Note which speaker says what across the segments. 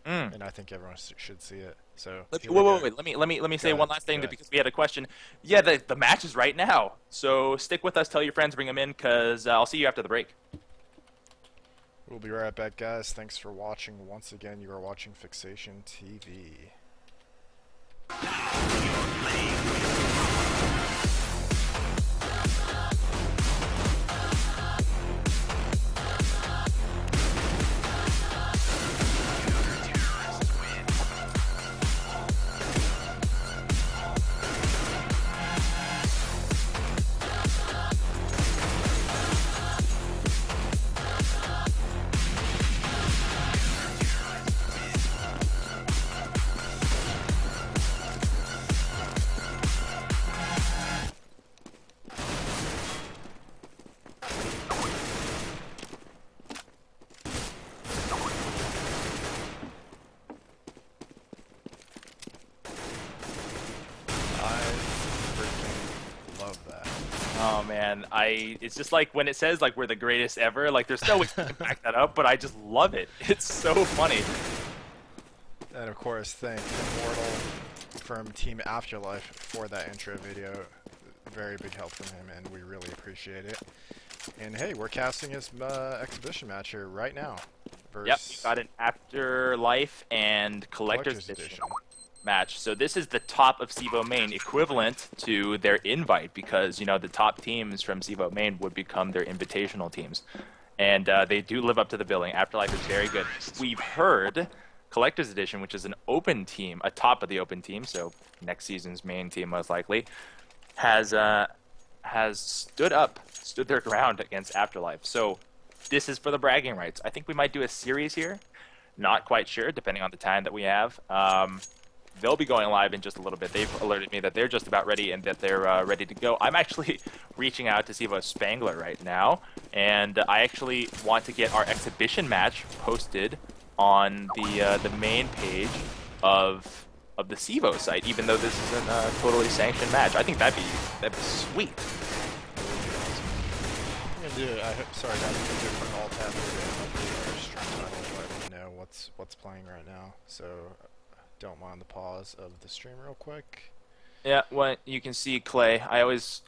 Speaker 1: Mm.
Speaker 2: and I think everyone should see it. So
Speaker 1: Let me,
Speaker 2: here we
Speaker 1: wait,
Speaker 2: go.
Speaker 1: wait, wait. Let me
Speaker 2: Go
Speaker 1: say
Speaker 2: ahead.
Speaker 1: one last thing
Speaker 2: Go ahead.
Speaker 1: because we had a question. Yeah, the match is right now. So stick with us. Tell your friends, bring them in, because I'll see you after the break.
Speaker 2: We'll be right back, guys. Thanks for watching. Once again, you are watching Fixation TV. I freaking love that.
Speaker 1: Oh man, it's just like when it says like we're the greatest ever, like there's no way you can back that up, but I just love it. It's so funny.
Speaker 2: And of course, thank Immortal from Team Afterlife for that intro video. Very big help from him, and we really appreciate it. And hey, we're casting his exhibition match here right now.
Speaker 1: Yep, you
Speaker 2: Versus
Speaker 1: got an Afterlife and Collector's
Speaker 2: Collector's
Speaker 1: Edition
Speaker 2: Edition.
Speaker 1: match. So this is the top of SIVO main, equivalent to their invite, because you know the top teams from SIVO main would become their invitational teams, and they do live up to the billing. Afterlife is very good. We've heard Collector's Edition, which is an open team, a top of the open team, so next season's main team most likely, has stood their ground against Afterlife. So this is for the bragging rights. I think we might do a series here. Not quite sure, depending on the time that we have. They'll be going live in just a little bit. They've alerted me that they're just about ready and that they're ready to go. I'm actually reaching out to Sivo Spangler right now, and I actually want to get our exhibition match posted on the main page of the Sivo site, even though this isn't a totally sanctioned match. I think that'd be sweet.
Speaker 2: I'm gonna do it. Sorry, guys. I'm gonna do a quick alt tab here to update our stream title so I know what's playing right now. So don't mind the pause of the stream real quick.
Speaker 1: Yeah, well, you can see Clay. I always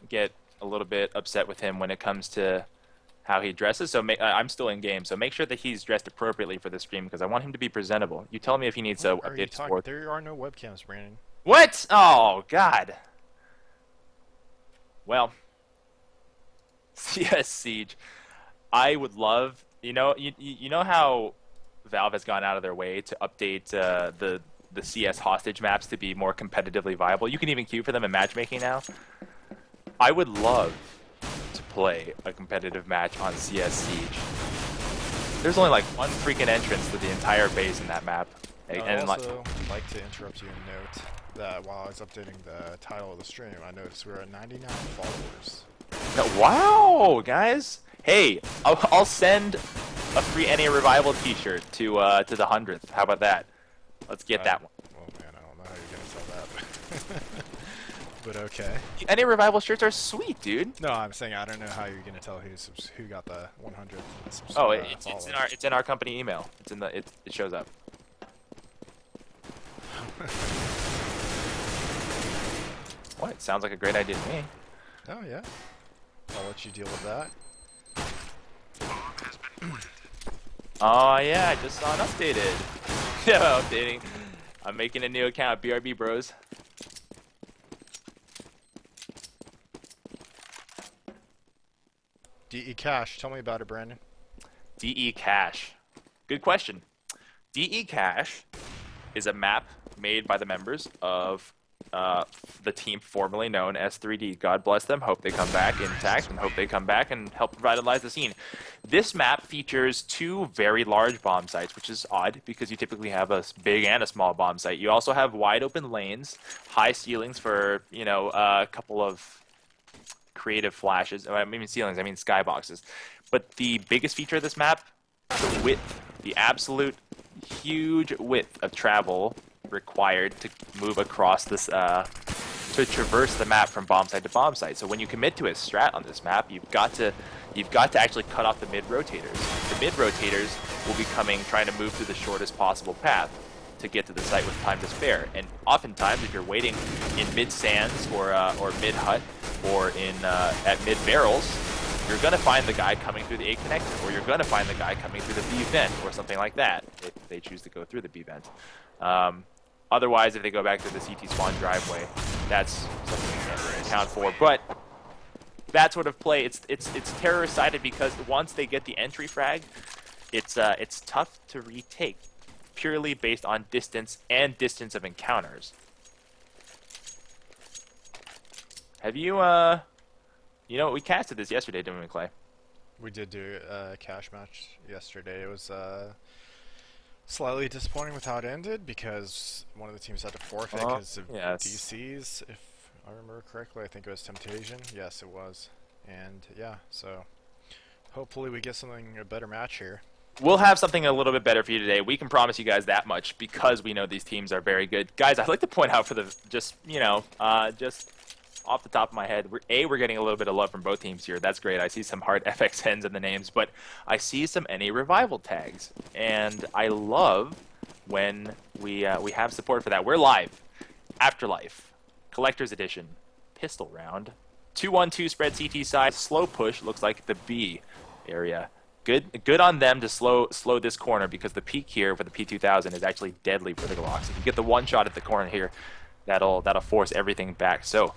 Speaker 1: get a little bit upset with him when it comes to how he dresses. So I'm still in game, so make sure that he's dressed appropriately for the stream because I want him to be presentable. You tell me if he needs to
Speaker 2: What are you
Speaker 1: update his
Speaker 2: talking?
Speaker 1: board.
Speaker 2: There are no webcams, Brandon.
Speaker 1: What? Oh God. Well, yes, Siege. I would love, you know how Valve has gone out of their way to update the CS hostage maps to be more competitively viable. You can even queue for them in matchmaking now. I would love to play a competitive match on CS Siege. There's only like one freaking entrance to the entire base in that map.
Speaker 2: I'd
Speaker 1: And like,
Speaker 2: also like to interrupt you and note that while I was updating the title of the stream, I noticed we're at 99 followers.
Speaker 1: wow, guys. Hey, I'll send a free NA Revival t-shirt to the 100th. How about that? Let's get that one.
Speaker 2: Well, man, I don't know how you're gonna sell that, but okay.
Speaker 1: The NA Revival shirts are sweet, dude.
Speaker 2: No, I'm saying I don't know how you're gonna tell who got the 100th
Speaker 1: Oh,
Speaker 2: followers.
Speaker 1: it's in our company email. It shows up. What? Sounds like a great idea to me.
Speaker 2: Oh yeah, I'll let you deal with that.
Speaker 1: Oh yeah, I just saw an updated. Yeah, updating. I'm making a new account, BRB Bros.
Speaker 2: DE Cash, tell me about it, Brandon.
Speaker 1: DE Cache. Good question. DE Cache is a map made by the members of the team formerly known as 3D. God bless them. Hope they come back intact and hope they come back and help revitalize the scene. This map features two very large bomb sites, which is odd because you typically have a big and a small bomb site. You also have wide open lanes, high ceilings for, a couple of creative flashes. I mean ceilings, I mean skyboxes. But the biggest feature of this map, the width, the absolute huge width of travel required to move across this to traverse the map from bomb site to bomb site. So when you commit to a strat on this map, you've got to actually cut off the mid rotators. The mid rotators will be trying to move through the shortest possible path to get to the site with time to spare. And oftentimes, if you're waiting in mid sands or mid hut or at mid barrels, you're going to find the guy coming through the A connector, or you're going to find the guy coming through the B vent, or something like that, if they choose to go through the B vent. Otherwise, if they go back to the CT spawn driveway, that's something we can't really account for. But that sort of play, it's terrorist-sided because once they get the entry frag, it's tough to retake, purely based on distance and distance of encounters. Have you, we casted this yesterday, didn't we, Clay?
Speaker 2: We did do a cash match yesterday. It was slightly disappointing with how it ended because one of the teams had to forfeit because of DCs. If I remember correctly, I think it was Temptation. Yes, it was. And yeah, so hopefully we get a better match here.
Speaker 1: We'll have something a little bit better for you today. We can promise you guys that much because we know these teams are very good. Guys, I'd like to point out for the just off the top of my head, we're getting a little bit of love from both teams here. That's great. I see some hard FXNs in the names, but I see some NA Revival tags, and I love when we have support for that. We're live. Afterlife, Collector's Edition, Pistol Round, 2-1-2 spread CT side, slow push, looks like the B area. Good on them to slow this corner because the peak here for the P2000 is actually deadly for the Glocks. If you get the one shot at the corner here, that'll force everything back. So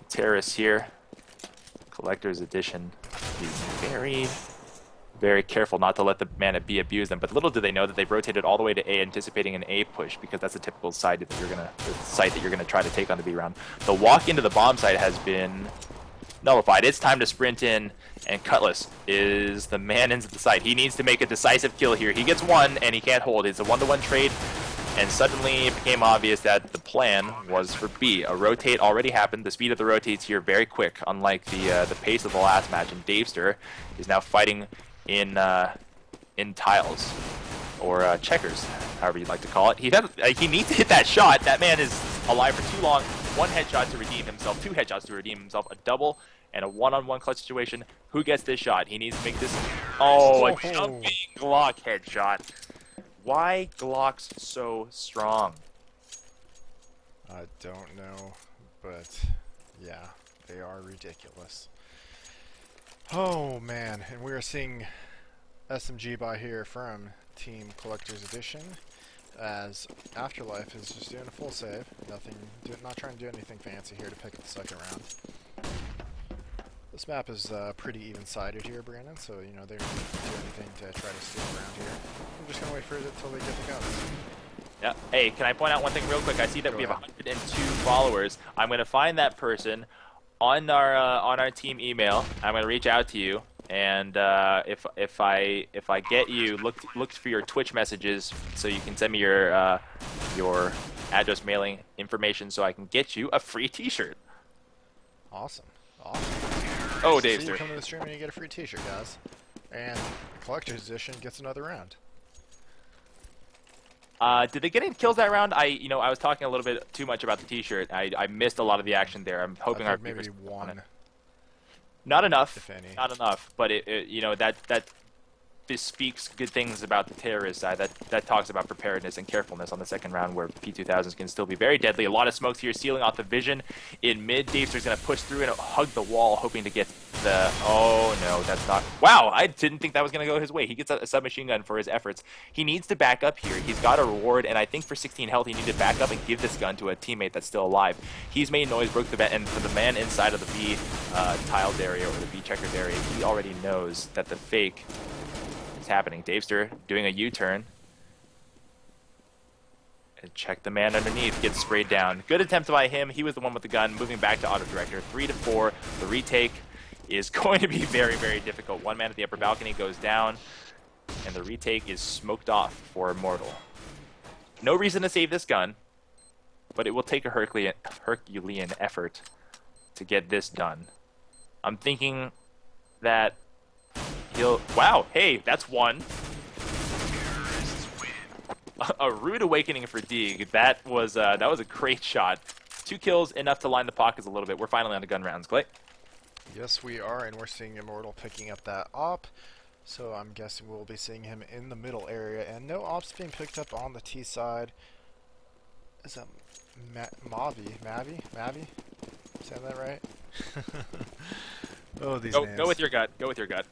Speaker 1: terrorists here, Collector's Edition, be very, very careful not to let the man at B abuse them. But little do they know that they've rotated all the way to A, anticipating an A push because that's a typical site that you're gonna try to take on the B round. The walk into the bomb site has been nullified. It's time to sprint in, and Cutlass is the man into the site. He needs to make a decisive kill here. He gets one, and he can't hold. It's a 1-to-1 trade. And suddenly it became obvious that the plan was for B. A rotate already happened. The speed of the rotates here very quick, unlike the pace of the last match. And Davester is now fighting in tiles or checkers, however you'd like to call it. He needs to hit that shot. That man is alive for too long. One headshot to redeem himself. Two headshots to redeem himself. A double and a one-on-one clutch situation. Who gets this shot? He needs to make this. Oh, a jumping Glock headshot. Why Glocks so strong?
Speaker 2: I don't know, but yeah, they are ridiculous. Oh man, and we are seeing SMG by here from Team Collector's Edition, as Afterlife is just doing a full save. Not trying to do anything fancy here to pick up the second round. This map is pretty even-sided here, Brandon, so, they don't need to do anything to try to steal around here. I'm just going to wait for it until they get the guns.
Speaker 1: Yeah. Hey, can I point out one thing real quick? I see that we have 102 followers. I'm going to find that person on our team email. I'm going to reach out to you, and if I get you, look for your Twitch messages so you can send me your address, mailing information, so I can get you a free T-shirt.
Speaker 2: Awesome. Awesome.
Speaker 1: Oh, Dave,
Speaker 2: so you come to the stream and you get a free T-shirt, guys. And the Collector's Edition gets another round.
Speaker 1: Did they get any kills that round? I was talking a little bit too much about the T-shirt. I missed a lot of the action there. I'm hoping our
Speaker 2: maybe one.
Speaker 1: Not enough.
Speaker 2: If any.
Speaker 1: Not enough. But that bespeaks good things about the terrorist side. That talks about preparedness and carefulness on the second round, where P2000s can still be very deadly. A lot of smokes here, sealing off the vision in mid. Davester's going to push through and hug the wall, hoping to get the. Oh no, that's not. Wow, I didn't think that was going to go his way. He gets a submachine gun for his efforts. He needs to back up here. He's got a reward, and I think for 16 health, he needed to back up and give this gun to a teammate that's still alive. He's made noise, broke the vent, and for the man inside of the B tiles area or the B checkers area, he already knows that the fake happening. Davester doing a U-turn. And check the man underneath, gets sprayed down. Good attempt by him. He was the one with the gun. Moving back to auto director. 3-4. The retake is going to be very, very difficult. One man at the upper balcony goes down, and the retake is smoked off for Immortal. No reason to save this gun, but it will take a Herculean effort to get this done. I'm thinking that wow, hey, that's one. A rude awakening for Deeg. That was a great shot 2 kills, enough to line the pockets a little bit. We're finally on the gun rounds, Clay.
Speaker 2: Yes, we are, and we're seeing Immortal picking up that op. So I'm guessing we'll be seeing him in the middle area, and no ops being picked up on the T side. Is that Mavi? Saying that right? Oh, these names.
Speaker 1: Go with your gut. Go with your gut.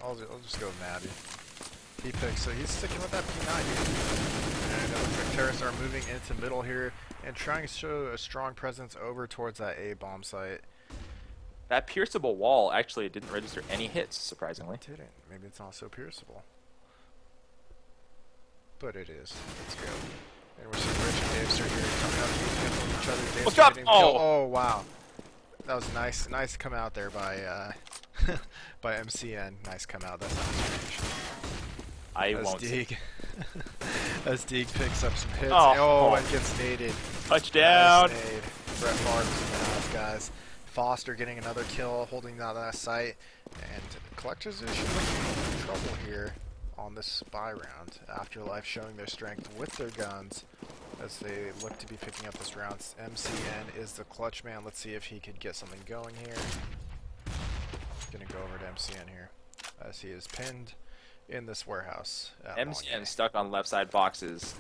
Speaker 2: I'll just go with Mavi. He picks, so he's sticking with that P9 here. And it looks like terrorists are moving into middle here and trying to show a strong presence over towards that A bomb site.
Speaker 1: That pierceable wall actually didn't register any hits, surprisingly.
Speaker 2: It didn't. Maybe it's not so pierceable. But it is. Let's go. And we're seeing Rich and Davester here coming out to each other.
Speaker 1: What's up?
Speaker 2: Oh, wow. That was nice. Nice come out there by by MCN. Nice come out. That's not strange.
Speaker 1: I won't.
Speaker 2: Deeg. As Deeg picks up some hits.
Speaker 1: Oh,
Speaker 2: and gets naded.
Speaker 1: Touchdown.
Speaker 2: Nice nade. Brett Favre's in the house, guys. Foster getting another kill, holding down that site. And Collectors is in trouble here on this spy round. Afterlife showing their strength with their guns as they look to be picking up this round. MCN is the clutch man. Let's see if he could get something going here. Gonna go over to MCN here as he is pinned in this warehouse.
Speaker 1: MCN stuck on left side boxes.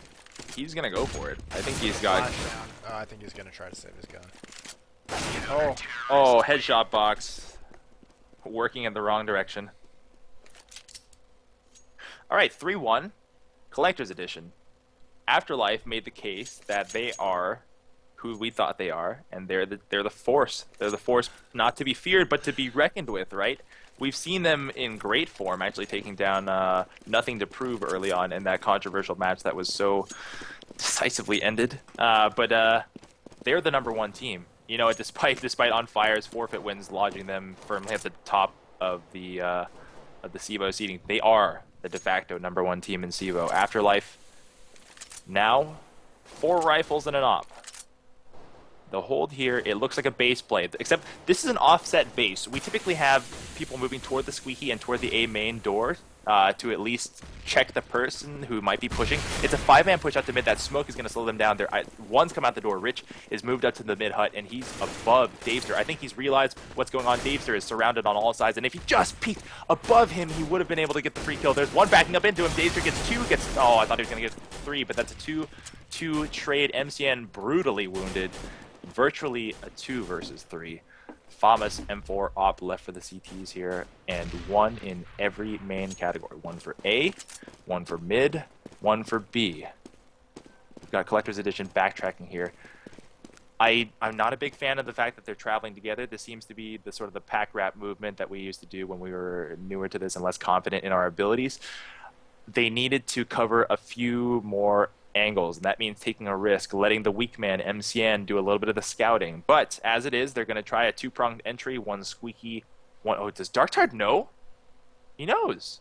Speaker 1: He's gonna go for it. I think he's got.
Speaker 2: I think he's gonna try to save his gun.
Speaker 1: Oh, headshot box. Working in the wrong direction. Alright, 3-1. Collector's Edition. Afterlife made the case that they are who we thought they are, and they're the force. They're the force not to be feared, but to be reckoned with, right? We've seen them in great form, actually taking down Nothing to Prove early on in that controversial match that was so decisively ended. But they're the #1 team. You know, despite On Fire's forfeit wins lodging them firmly at the top of the CEVO seeding, they are the de facto #1 team in CEVO. Afterlife, now 4 rifles and an op. The hold here, it looks like a base play, except this is an offset base. We typically have people moving toward the squeaky and toward the A main door to at least check the person who might be pushing. It's a 5-man push out to mid. That smoke is going to slow them down. One's come out the door. Rich is moved up to the mid hut, and he's above Davester. I think he's realized what's going on. Davester is surrounded on all sides, and if he just peeked above him, he would have been able to get the free kill. There's one backing up into him. Davester gets 2, oh, I thought he was going to get 3, but that's a 2-2 trade. MCN brutally wounded. Virtually a 2 versus 3. FAMAS M4 op left for the CTs here, and 1 in every main category. 1 for A, 1 for mid, 1 for B. We've got Collector's Edition backtracking here. I'm not a big fan of the fact that they're traveling together. This seems to be the sort of the pack rat movement that we used to do when we were newer to this and less confident in our abilities. They needed to cover a few more angles, and that means taking a risk, letting the weak man MCN do a little bit of the scouting. But as it is, they're going to try a 2-pronged entry, 1 squeaky, 1. Oh, does Darktard know? He knows.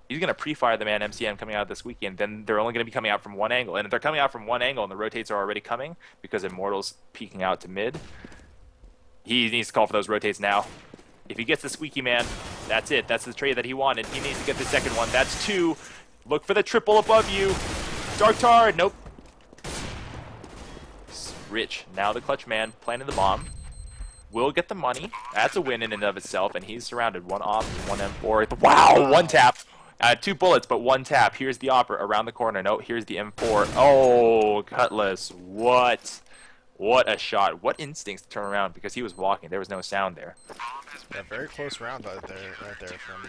Speaker 1: He's going to pre-fire the man MCN coming out of the squeaky, and then they're only going to be coming out from 1 angle. And if they're coming out from 1 angle and the rotates are already coming because Immortal's peeking out to mid, he needs to call for those rotates now. If he gets the squeaky man, that's it. That's the trade that he wanted. He needs to get the second one. That's 2. Look for the triple above you. Darktard, nope. Rich, now the clutch man, planting the bomb. Will get the money. That's a win in and of itself, and he's surrounded. 1 off and 1 M4. Wow, 1 tap. 2 bullets, but 1 tap. Here's the opera around the corner. No, here's the M4. Oh, Cutlass. What? What a shot. What instincts to turn around, because he was walking. There was no sound there.
Speaker 2: Yeah, very close round right there from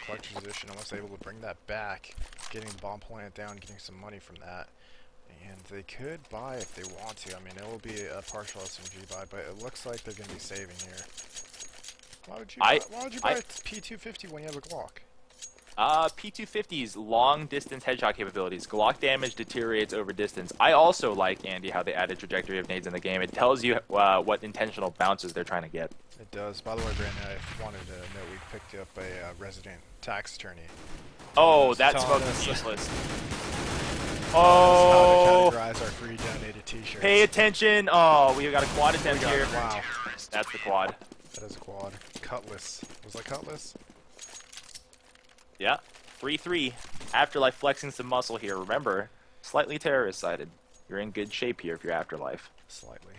Speaker 2: Collector's Position. Almost able to bring that back, getting the bomb planted down, getting some money from that. And they could buy if they want to. I mean, it will be a partial SMG buy, but it looks like they're going to be saving here. Why would you buy a P250 when you have a Glock?
Speaker 1: P250's long distance headshot capabilities. Glock damage deteriorates over distance. I also like, Andy, how they added trajectory of nades in the game. It tells you what intentional bounces they're trying to get.
Speaker 2: It does. By the way, Brandon, I wanted to know we picked up a resident tax attorney.
Speaker 1: Oh, that smoke is useless.
Speaker 2: Oh! How to categorize our free donated t-shirts.
Speaker 1: Pay attention. Oh, we got a quad attempt here.
Speaker 2: Wow.
Speaker 1: That's the quad.
Speaker 2: That is a quad. Cutlass. Was that Cutlass?
Speaker 1: Yeah. 3-3. Afterlife flexing some muscle here. Remember, slightly terrorist sided. You're in good shape here if you're Afterlife.
Speaker 2: Slightly.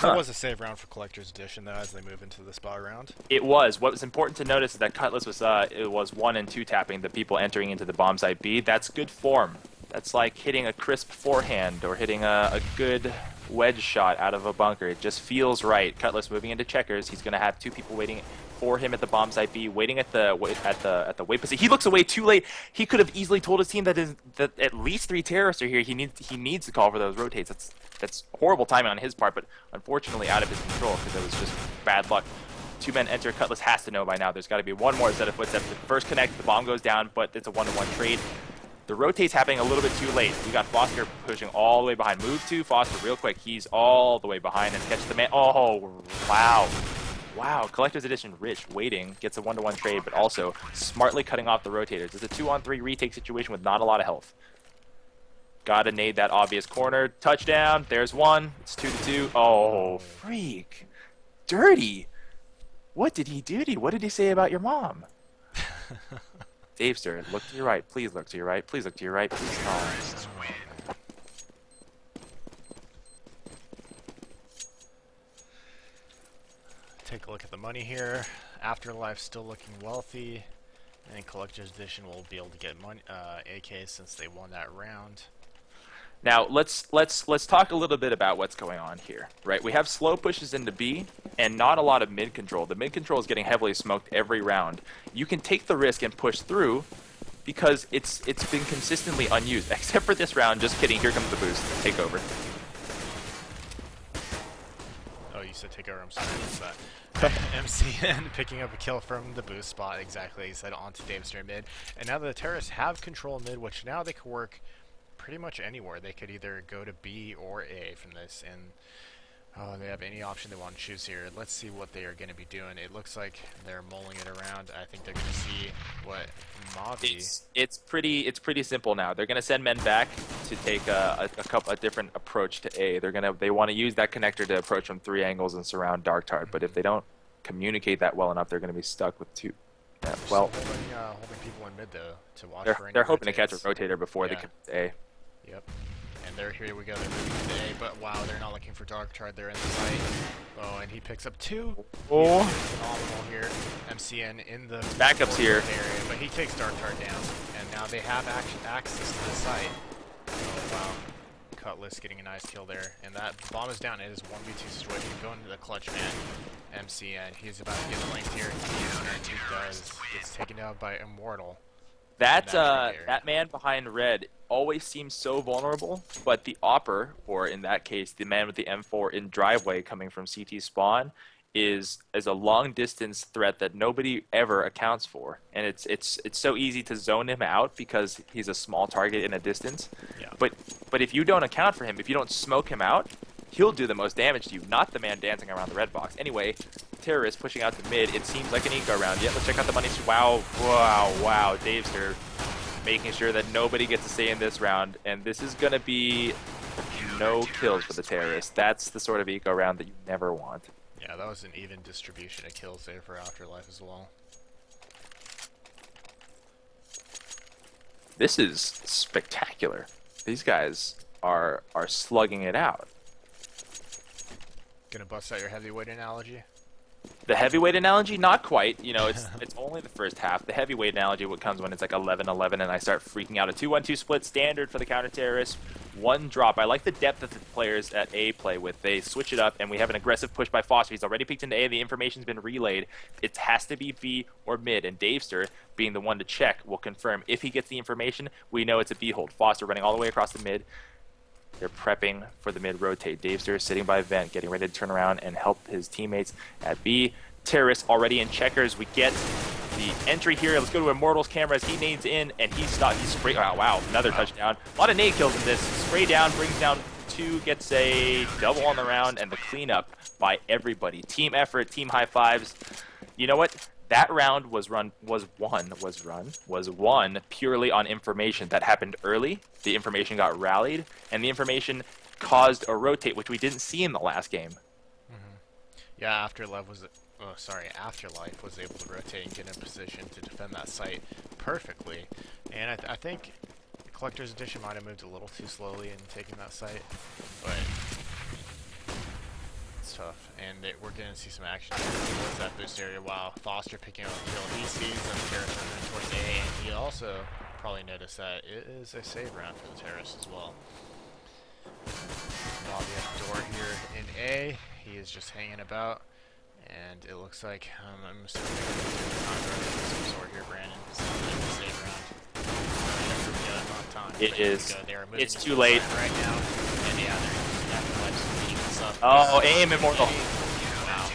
Speaker 2: That
Speaker 1: Huh.
Speaker 2: was a save round for Collector's Edition, though, as they move into the spa round.
Speaker 1: It was. What was important to notice is that Cutlass was it was 1 and 2 tapping the people entering into the bomb site B. That's good form. That's like hitting a crisp forehand or hitting a good wedge shot out of a bunker. It just feels right. Cutlass moving into checkers. He's going to have 2 people waiting for him at the bomb site B, waiting at the wait position. He looks away too late. He could have easily told his team that at least 3 terrorists are here. He needs to call for those rotates. That's horrible timing on his part, but unfortunately out of his control because it was just bad luck. 2 men enter. Cutlass has to know by now. There's got to be one more set of footsteps. The first connect, the bomb goes down, but it's a 1-to-1 trade. The rotate's happening a little bit too late. We got Foster pushing all the way behind. Move to Foster real quick. He's all the way behind and catches the man. Oh, wow. Wow. Collector's Edition Rich waiting. Gets a 1-to-1 trade, but also smartly cutting off the rotators. It's a 2-on-3 retake situation with not a lot of health. Gotta nade that obvious corner. Touchdown. There's one. It's 2-to-2. Oh, freak. Dirty. What did he do to you? What did he say about your mom? Davester, look to your right. Please look to your right. Please look to your right. Please. Oh.
Speaker 2: Take a look at the money here. Afterlife still looking wealthy, and Collector's Edition will be able to get money, AKs since they won that round.
Speaker 1: Now let's talk a little bit about what's going on here, right? We have slow pushes into B and not a lot of mid control. The mid control is getting heavily smoked every round. You can take the risk and push through because it's been consistently unused, except for this round. Just kidding. Here comes the boost. Take over.
Speaker 2: Oh, you said take over. I'm sorry. What's that? MCN picking up a kill from the boost spot, exactly. He said onto Davester mid, and now the terrorists have control mid, which now they can work pretty much anywhere. They could either go to B or A from this, and they have any option they want to choose here. Let's see what they are going to be doing. It looks like they're mulling it around. I think they're going to see what Mavi.
Speaker 1: It's pretty simple now. They're going to send men back to take a different approach to A. They want to use that connector to approach from 3 angles and surround Dark Tart. But if they don't communicate that well enough, they're going to be stuck with 2. Yeah, well,
Speaker 2: holding people in mid though to watch for any
Speaker 1: they're hoping to
Speaker 2: rotates.
Speaker 1: catch a rotator before they come to A.
Speaker 2: Yep. And here we go. They're moving to A, but wow, they're not looking for Dark Chart. They're in the site. Oh, and he picks up 2.
Speaker 1: Oh.
Speaker 2: He's phenomenal here. MCN in the
Speaker 1: Backups here.
Speaker 2: Area, but he takes Dark Chart down, and now they have access to the site. Oh wow. Cutlass getting a nice kill there, and that bomb is down. It is 1v2 situation. Going to the clutch man. MCN. He's about to get linked here. And he does. Gets taken down by Immortal.
Speaker 1: That man behind red always seems so vulnerable, but the Opper, or in that case, the man with the M4 in driveway coming from CT spawn, is a long distance threat that nobody ever accounts for, and it's so easy to zone him out because he's a small target in a distance.
Speaker 2: Yeah.
Speaker 1: But if you don't account for him, if you don't smoke him out, he'll do the most damage to you, not the man dancing around the red box. Anyway, terrorist pushing out to mid. It seems like an eco round. Yeah, let's check out the money. Wow. Davester making sure that nobody gets a say in this round, and this is going to be no kills for the terrorists. That's the sort of eco round that you never want.
Speaker 2: Yeah, that was an even distribution of kills there for Afterlife as well.
Speaker 1: This is spectacular. These guys are slugging it out.
Speaker 2: Gonna bust out your heavyweight analogy?
Speaker 1: The heavyweight analogy, not quite. You know, it's only the first half. The heavyweight analogy what comes when it's like 11-11 and I start freaking out. A 2-1-2 split standard for the counter-terrorists. 1 drop. I like the depth that the players at A play with. They switch it up, and we have an aggressive push by Foster. He's already peeked into A. The information's been relayed. It has to be B or mid, and Davester, being the one to check, will confirm. If he gets the information, we know it's a B hold. Foster running all the way across the mid. They're prepping for the mid-rotate. Davester sitting by vent, getting ready to turn around and help his teammates at B. Terrorists already in checkers. We get the entry here. Let's go to Immortal's cameras. He nades in, and he's stopped. He's sprayed. Oh, wow, another touchdown. A lot of nade kills in this. Spray down, brings down 2, gets a double on the round, and the cleanup by everybody. Team effort, team high fives. You know what? That round was won purely on information that happened early. The information got rallied, and the information caused a rotate, which we didn't see in the last game.
Speaker 2: Yeah, Afterlife was able to rotate and get in position to defend that site perfectly. And I think Collector's Edition might have moved a little too slowly in taking that site, but it's tough. And we're going to see some action towards that boost area. Wow, Foster picking up the kill. He sees the terrorist moving towards A, and he also probably noticed that it is a save round for the terrorists as well. Bobby at the door here in A. He is just hanging about. And it looks like I'm assuming some sort here, Brandon. It's not really a save round.
Speaker 1: It is. It's too
Speaker 2: late
Speaker 1: late.
Speaker 2: right now. And yeah, they're Afterlife's beating this up.
Speaker 1: Oh, aim immortal.
Speaker 2: Wow.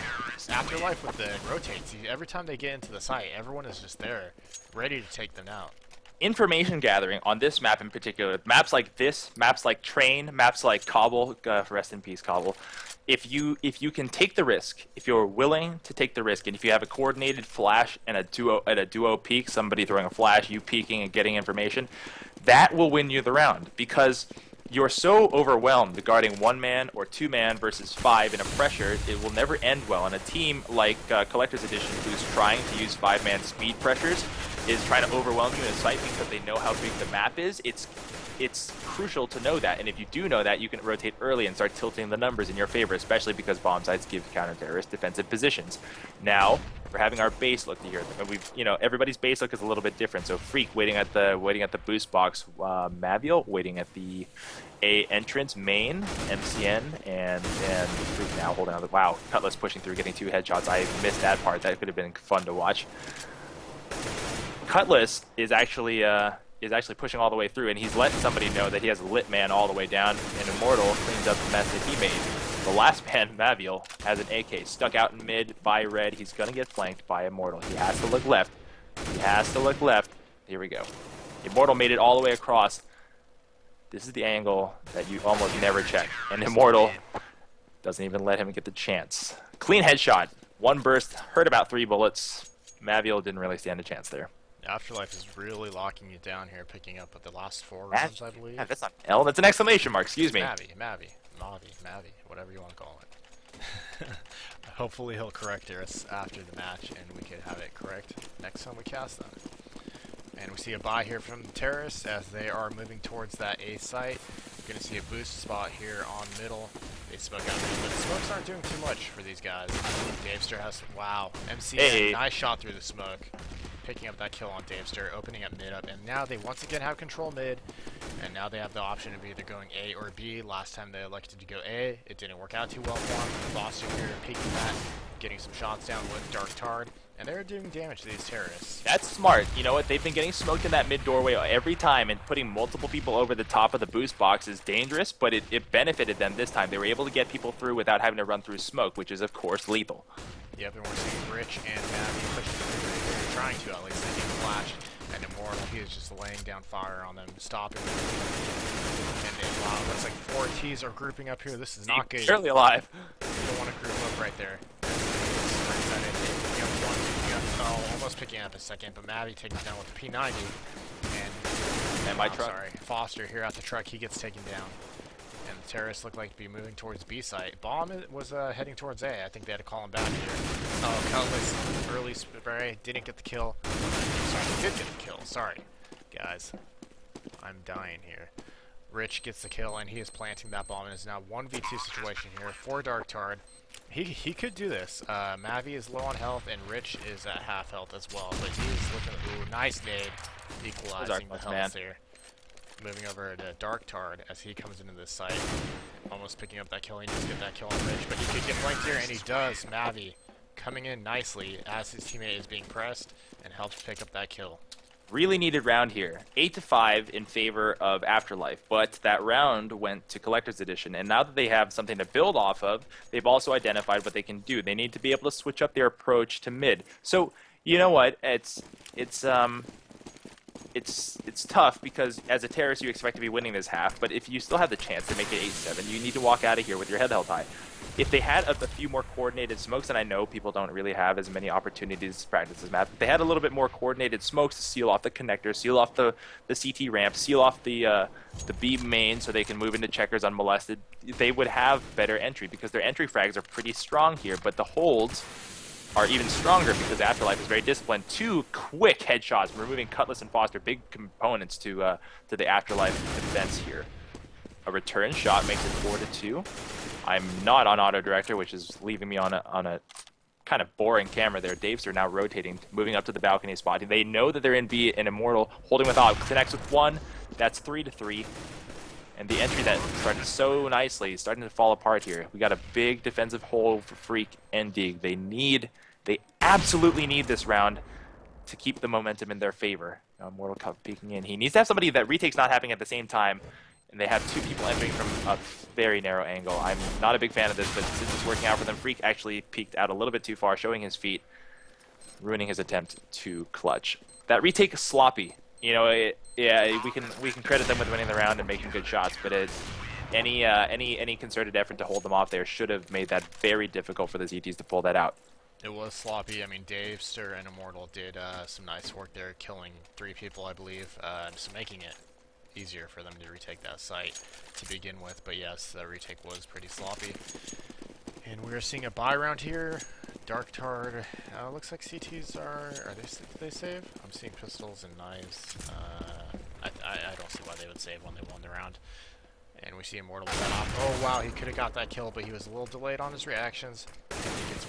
Speaker 2: Afterlife with the rotates. Every time they get into the site, everyone is just there, ready to take them out.
Speaker 1: Information gathering on this map in particular, maps like this, maps like Train, maps like Cobble, rest in peace Cobble, if you can take the risk, if you're willing to take the risk, and if you have a coordinated flash and a duo peek, somebody throwing a flash, you peeking and getting information, that will win you the round, because you're so overwhelmed guarding 1-man or 2-man versus 5 in a pressure, it will never end well. And a team like Collector's Edition, who's trying to use 5-man speed pressures, is trying to overwhelm you in a site because they know how big the map is. It's crucial to know that, and if you do know that, you can rotate early and start tilting the numbers in your favor, especially because bomb sites give counter-terrorist defensive positions. Now, we're having our base look here. We've, everybody's base look is a little bit different. So Freak waiting at the boost box, Maviel waiting at the A entrance main, MCN, and Freak now holding on. Wow, Cutlass pushing through, getting 2 headshots. I missed that part. That could have been fun to watch. Cutlass is actually pushing all the way through, and he's letting somebody know that he has a lit man all the way down, and Immortal cleans up the mess that he made. The last man, Maviel, has an AK stuck out in mid by Red. He's going to get flanked by Immortal. He has to look left. He has to look left. Here we go. Immortal made it all the way across. This is the angle that you almost never check, and Immortal doesn't even let him get the chance. Clean headshot. 1 burst, hurt about 3 bullets. Maviel didn't really stand a chance there.
Speaker 2: Afterlife is really locking you down here, picking up with the last 4 rounds, I believe.
Speaker 1: Yeah, that's not L, that's an exclamation mark, excuse me.
Speaker 2: Mavi, whatever you want to call it. Hopefully he'll correct us after the match, and we can have it correct next time we cast them. And we see a buy here from the terrorists as they are moving towards that A site. We're going to see a boost spot here on middle. They smoke out there, but the smokes aren't doing too much for these guys. Davester has, wow, MC, nice shot through the smoke. Picking up that kill on Davester, opening up mid up, and now they once again have control mid, and now they have the option of either going A or B. Last time they elected to go A, it didn't work out too well for them. Foster here peeking that, getting some shots down with Dark Tard, and they're doing damage to these terrorists.
Speaker 1: That's smart. You know what? They've been getting smoked in that mid doorway every time, and putting multiple people over the top of the boost box is dangerous, but it benefited them this time. They were able to get people through without having to run through smoke, which is, of course, lethal.
Speaker 2: Yep, and we're seeing Rich and Mavi pushing through. They're trying to, at least. They need flash. And Immortal, he is just laying down fire on them, stopping them. And wow, looks like 4 Ts are grouping up here. This is not good.
Speaker 1: Barely alive.
Speaker 2: You don't want to group up right there. Almost picking up a second, but Mavi taken down with the P90.
Speaker 1: And my truck.
Speaker 2: Sorry, Foster here at the truck, he gets taken down. And the terrorists look like to be moving towards B site. Bomb was heading towards A. I think they had to call him back here. Oh, Cutlass, early spray, didn't get the kill. Sorry, he did get the kill. Sorry, guys. I'm dying here. Rich gets the kill, and he is planting that bomb. It is now 1v2 situation here for Dark Tard. He could do this. Mavi is low on health, and Rich is at half health as well. But he is looking. Ooh, nice nade, equalizing the health here. Moving over to Dark Tard as he comes into this site. Almost picking up that kill. He needs to get that kill on Rich, but he could get flanked here, and he does. Mavi coming in nicely as his teammate is being pressed and helps pick up that kill.
Speaker 1: Really needed round here. 8-5 in favor of Afterlife, but that round went to Collector's Edition, and now that they have something to build off of, they've also identified what they can do. They need to be able to switch up their approach to mid. So, you know what? It's tough because as a terrorist you expect to be winning this half, but if you still have the chance to make it 8-7, you need to walk out of here with your head held high. If they had a few more coordinated smokes, and I know people don't really have as many opportunities to practice this map, if they had a little bit more coordinated smokes to seal off the connector, seal off the CT ramp, seal off the B main so they can move into checkers unmolested, they would have better entry because their entry frags are pretty strong here, but the holds are even stronger because Afterlife is very disciplined. Two quick headshots, removing Cutlass and Foster, big components to the Afterlife defense here. A return shot makes it 4-2. I'm not on auto director, which is leaving me on a kind of boring camera there. Daves are now rotating, moving up to the balcony spot. They know that they're in B, and Immortal holding with Op connects with one. That's 3-3. And the entry that started so nicely is starting to fall apart here. We got a big defensive hole for Freak and Dig. They absolutely need this round to keep the momentum in their favor. Mortal Cup peeking in. He needs to have somebody that retake's not happening at the same time, and they have two people entering from a very narrow angle. I'm not a big fan of this, but since it's working out for them, Freak actually peeked out a little bit too far, showing his feet, ruining his attempt to clutch. That retake is sloppy. You know, yeah, we can credit them with winning the round and making good shots, but any concerted effort to hold them off there should have made that very difficult for the ZTs to pull that out.
Speaker 2: It was sloppy. I mean, Dave, Sir, and Immortal did some nice work there, killing 3 people, I believe, so making it easier for them to retake that site to begin with. But yes, the retake was pretty sloppy. And we're seeing a buy round here. Dark Tard. Looks like CTs are they save? I'm seeing pistols and knives. I don't see why they would save when they won the round. And we see Immortal with that off. Oh wow, he could have got that kill, but he was a little delayed on his reactions. And he gets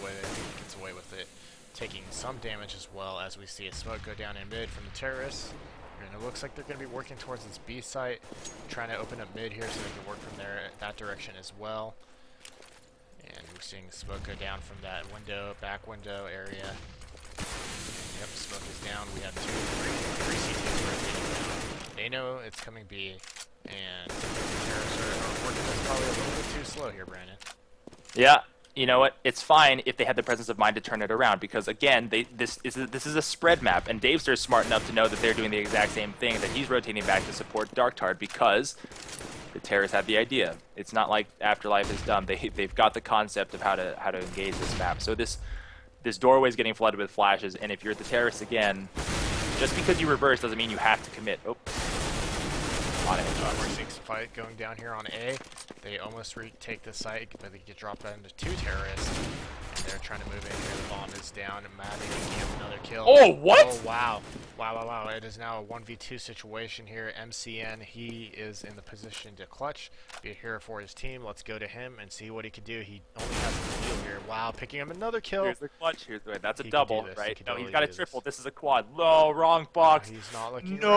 Speaker 2: away with it, taking some damage as well, as we see a smoke go down in mid from the terrorists. And it looks like they're going to be working towards this B site, trying to open up mid here so they can work from there that direction as well. And we're seeing smoke go down from that window, back window area. And yep, smoke is down. We have three CTs rotating down. They know it's coming B, and the terrorists are working this probably a little bit too slow here, Brandon.
Speaker 1: Yeah, you know what? It's fine if they had the presence of mind to turn it around, because again, this is a spread map, and Davester is smart enough to know that they're doing the exact same thing, that he's rotating back to support Dark Tard because the terrorists had the idea. It's not like Afterlife is dumb. They've got the concept of how to engage this map. So this doorway is getting flooded with flashes, and if you're the terrorists again, just because you reverse doesn't mean you have to commit. Oh.
Speaker 2: We're seeing some fight going down here on A. They almost retake the site, but they get dropped into 2 terrorists. And they're trying to move in here. The bomb is down. Maddie gets another kill.
Speaker 1: Oh, what?
Speaker 2: Oh, wow. Wow. It is now a 1v2 situation here. MCN, he is in the position to clutch, be a hero for his team. Let's go to him and see what he can do. He only has a steal here. Wow, picking him another kill.
Speaker 1: Here's the clutch. That's a double, right? No,
Speaker 2: Totally
Speaker 1: he's got a triple. This is a quad. No, wrong box.
Speaker 2: He's not looking
Speaker 1: no.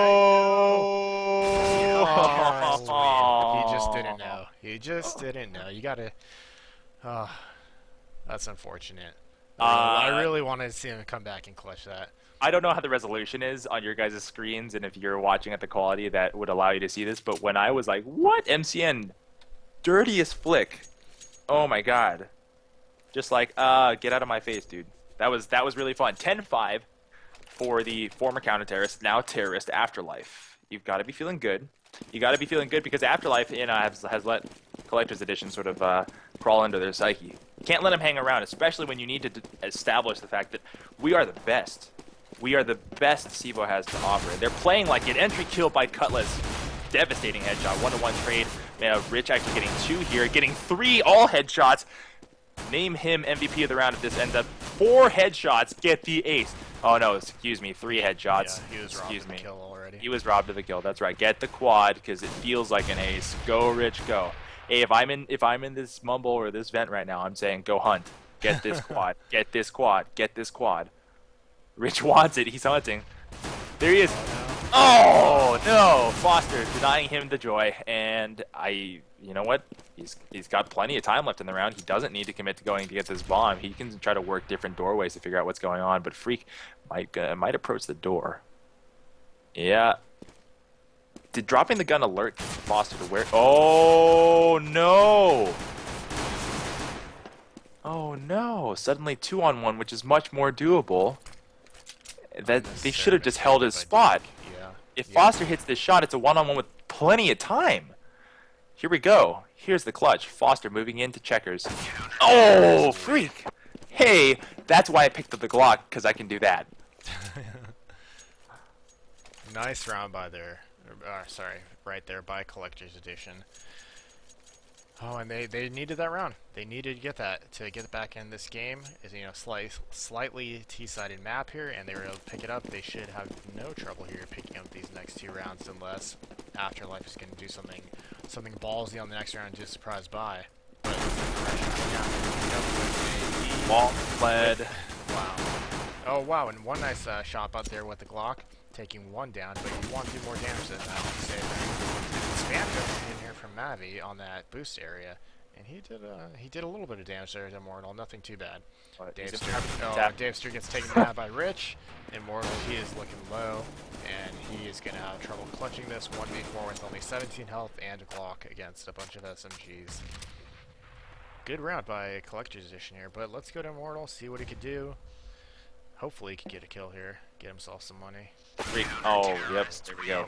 Speaker 2: Right. Oh, he just didn't know. He just didn't know. You gotta... that's unfortunate. I really wanted to see him come back and clutch that.
Speaker 1: I don't know how the resolution is on your guys' screens, and if you're watching at the quality that would allow you to see this, but when I was like, what? MCN, dirtiest flick. Oh my god. Just like, get out of my face, dude. That was really fun. 10-5 for the former counter-terrorist, now terrorist, Afterlife. You've got to be feeling good. You got to be feeling good because Afterlife, has let Collector's Edition sort of crawl into their psyche. You can't let them hang around, especially when you need to establish the fact that we are the best. We are the best SIVO has to offer. They're playing like an entry kill by Cutlass. Devastating headshot. 1-to-1 trade. Rich actually getting 2 here. Getting 3 all headshots. Name him MVP of the round if this ends up. 4 headshots. Get the ace. Oh no, excuse me. 3 headshots.
Speaker 2: Yeah, he was robbed of the kill already.
Speaker 1: He was robbed of the kill. That's right. Get the quad because it feels like an ace. Go Rich, go. Hey, if I'm in this mumble or this vent right now, I'm saying go hunt. Get this quad. Get this quad. Get this quad. Rich wants it. He's hunting. There he is. Oh no! Foster denying him the joy, and you know what? He's got plenty of time left in the round. He doesn't need to commit to going to get this bomb. He can try to work different doorways to figure out what's going on. But Freak might approach the door. Yeah. Did dropping the gun alert Foster to where? Oh no! Oh no! Suddenly 2-on-1, which is much more doable. That they should have just held his spot.
Speaker 2: Yeah.
Speaker 1: If Foster hits this shot, it's a 1-on-1 with plenty of time. Here we go. Here's the clutch. Foster moving into checkers. Oh, Freak! Hey, that's why I picked up the Glock, because I can do that.
Speaker 2: Nice round by there. Sorry, right there by Collector's Edition. Oh, and they needed that round. They needed to get that to get back in this game. Is slightly T-sided map here, and they were able to pick it up. They should have no trouble here picking up these next 2 rounds, unless Afterlife is going to do something ballsy on the next round and do a surprise buy. But
Speaker 1: Wall led.
Speaker 2: wow. Oh wow, and one nice shot out there with the Glock, taking one down, but you want to do more damage than that. Say spam going in here from Mavi on that boost area, and he did a little bit of damage there to Immortal, nothing too bad. Davester gets taken down by Rich. Immortal, he is looking low, and he is gonna have trouble clutching this 1v4 with only 17 health and a Glock against a bunch of SMGs. Good round by Collector's Edition here, but let's go to Immortal, see what he could do. Hopefully he could get a kill here, get himself some money.
Speaker 1: Oh, yep, there we go.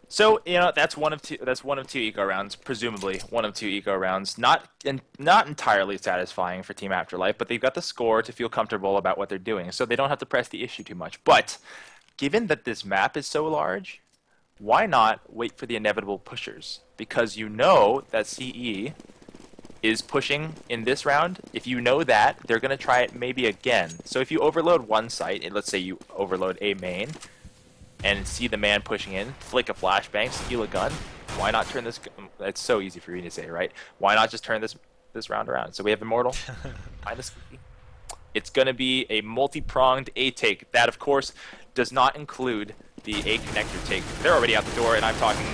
Speaker 1: So, you know, that's one of two eco rounds, presumably one of 2 eco rounds. Not entirely satisfying for Team Afterlife, but they've got the score to feel comfortable about what they're doing, so they don't have to press the issue too much. But given that this map is so large, why not wait for the inevitable pushers? Because you know that CE is pushing in this round. If you know that, they're going to try it maybe again. So if you overload one site, and let's say you overload a main, and see the man pushing in, flick a flashbang, steal a gun, why not turn this... It's so easy for me to say, right? Why not just turn this round around? So we have Immortal, behind the squeaky. It's going to be a multi-pronged A take. That, of course, does not include the A connector take. They're already out the door, and I'm talking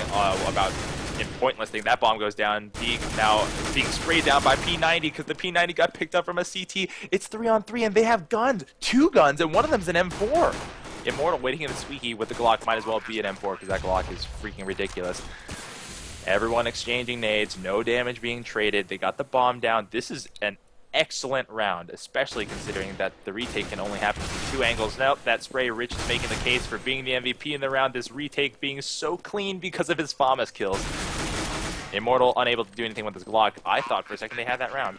Speaker 1: about a pointless thing. That bomb goes down. Deeg now being sprayed down by P90 because the P90 got picked up from a CT. It's 3-on-3, and they have guns. 2 guns, and one of them's an M4. Immortal waiting in the squeaky with the Glock might as well be an M4 because that Glock is freaking ridiculous. Everyone exchanging nades, no damage being traded. They got the bomb down. This is an excellent round, especially considering that the retake can only happen from 2 angles. Nope, that spray, Rich is making the case for being the MVP in the round. This retake being so clean because of his FAMAS kills. Immortal unable to do anything with his Glock. I thought for a second they had that round.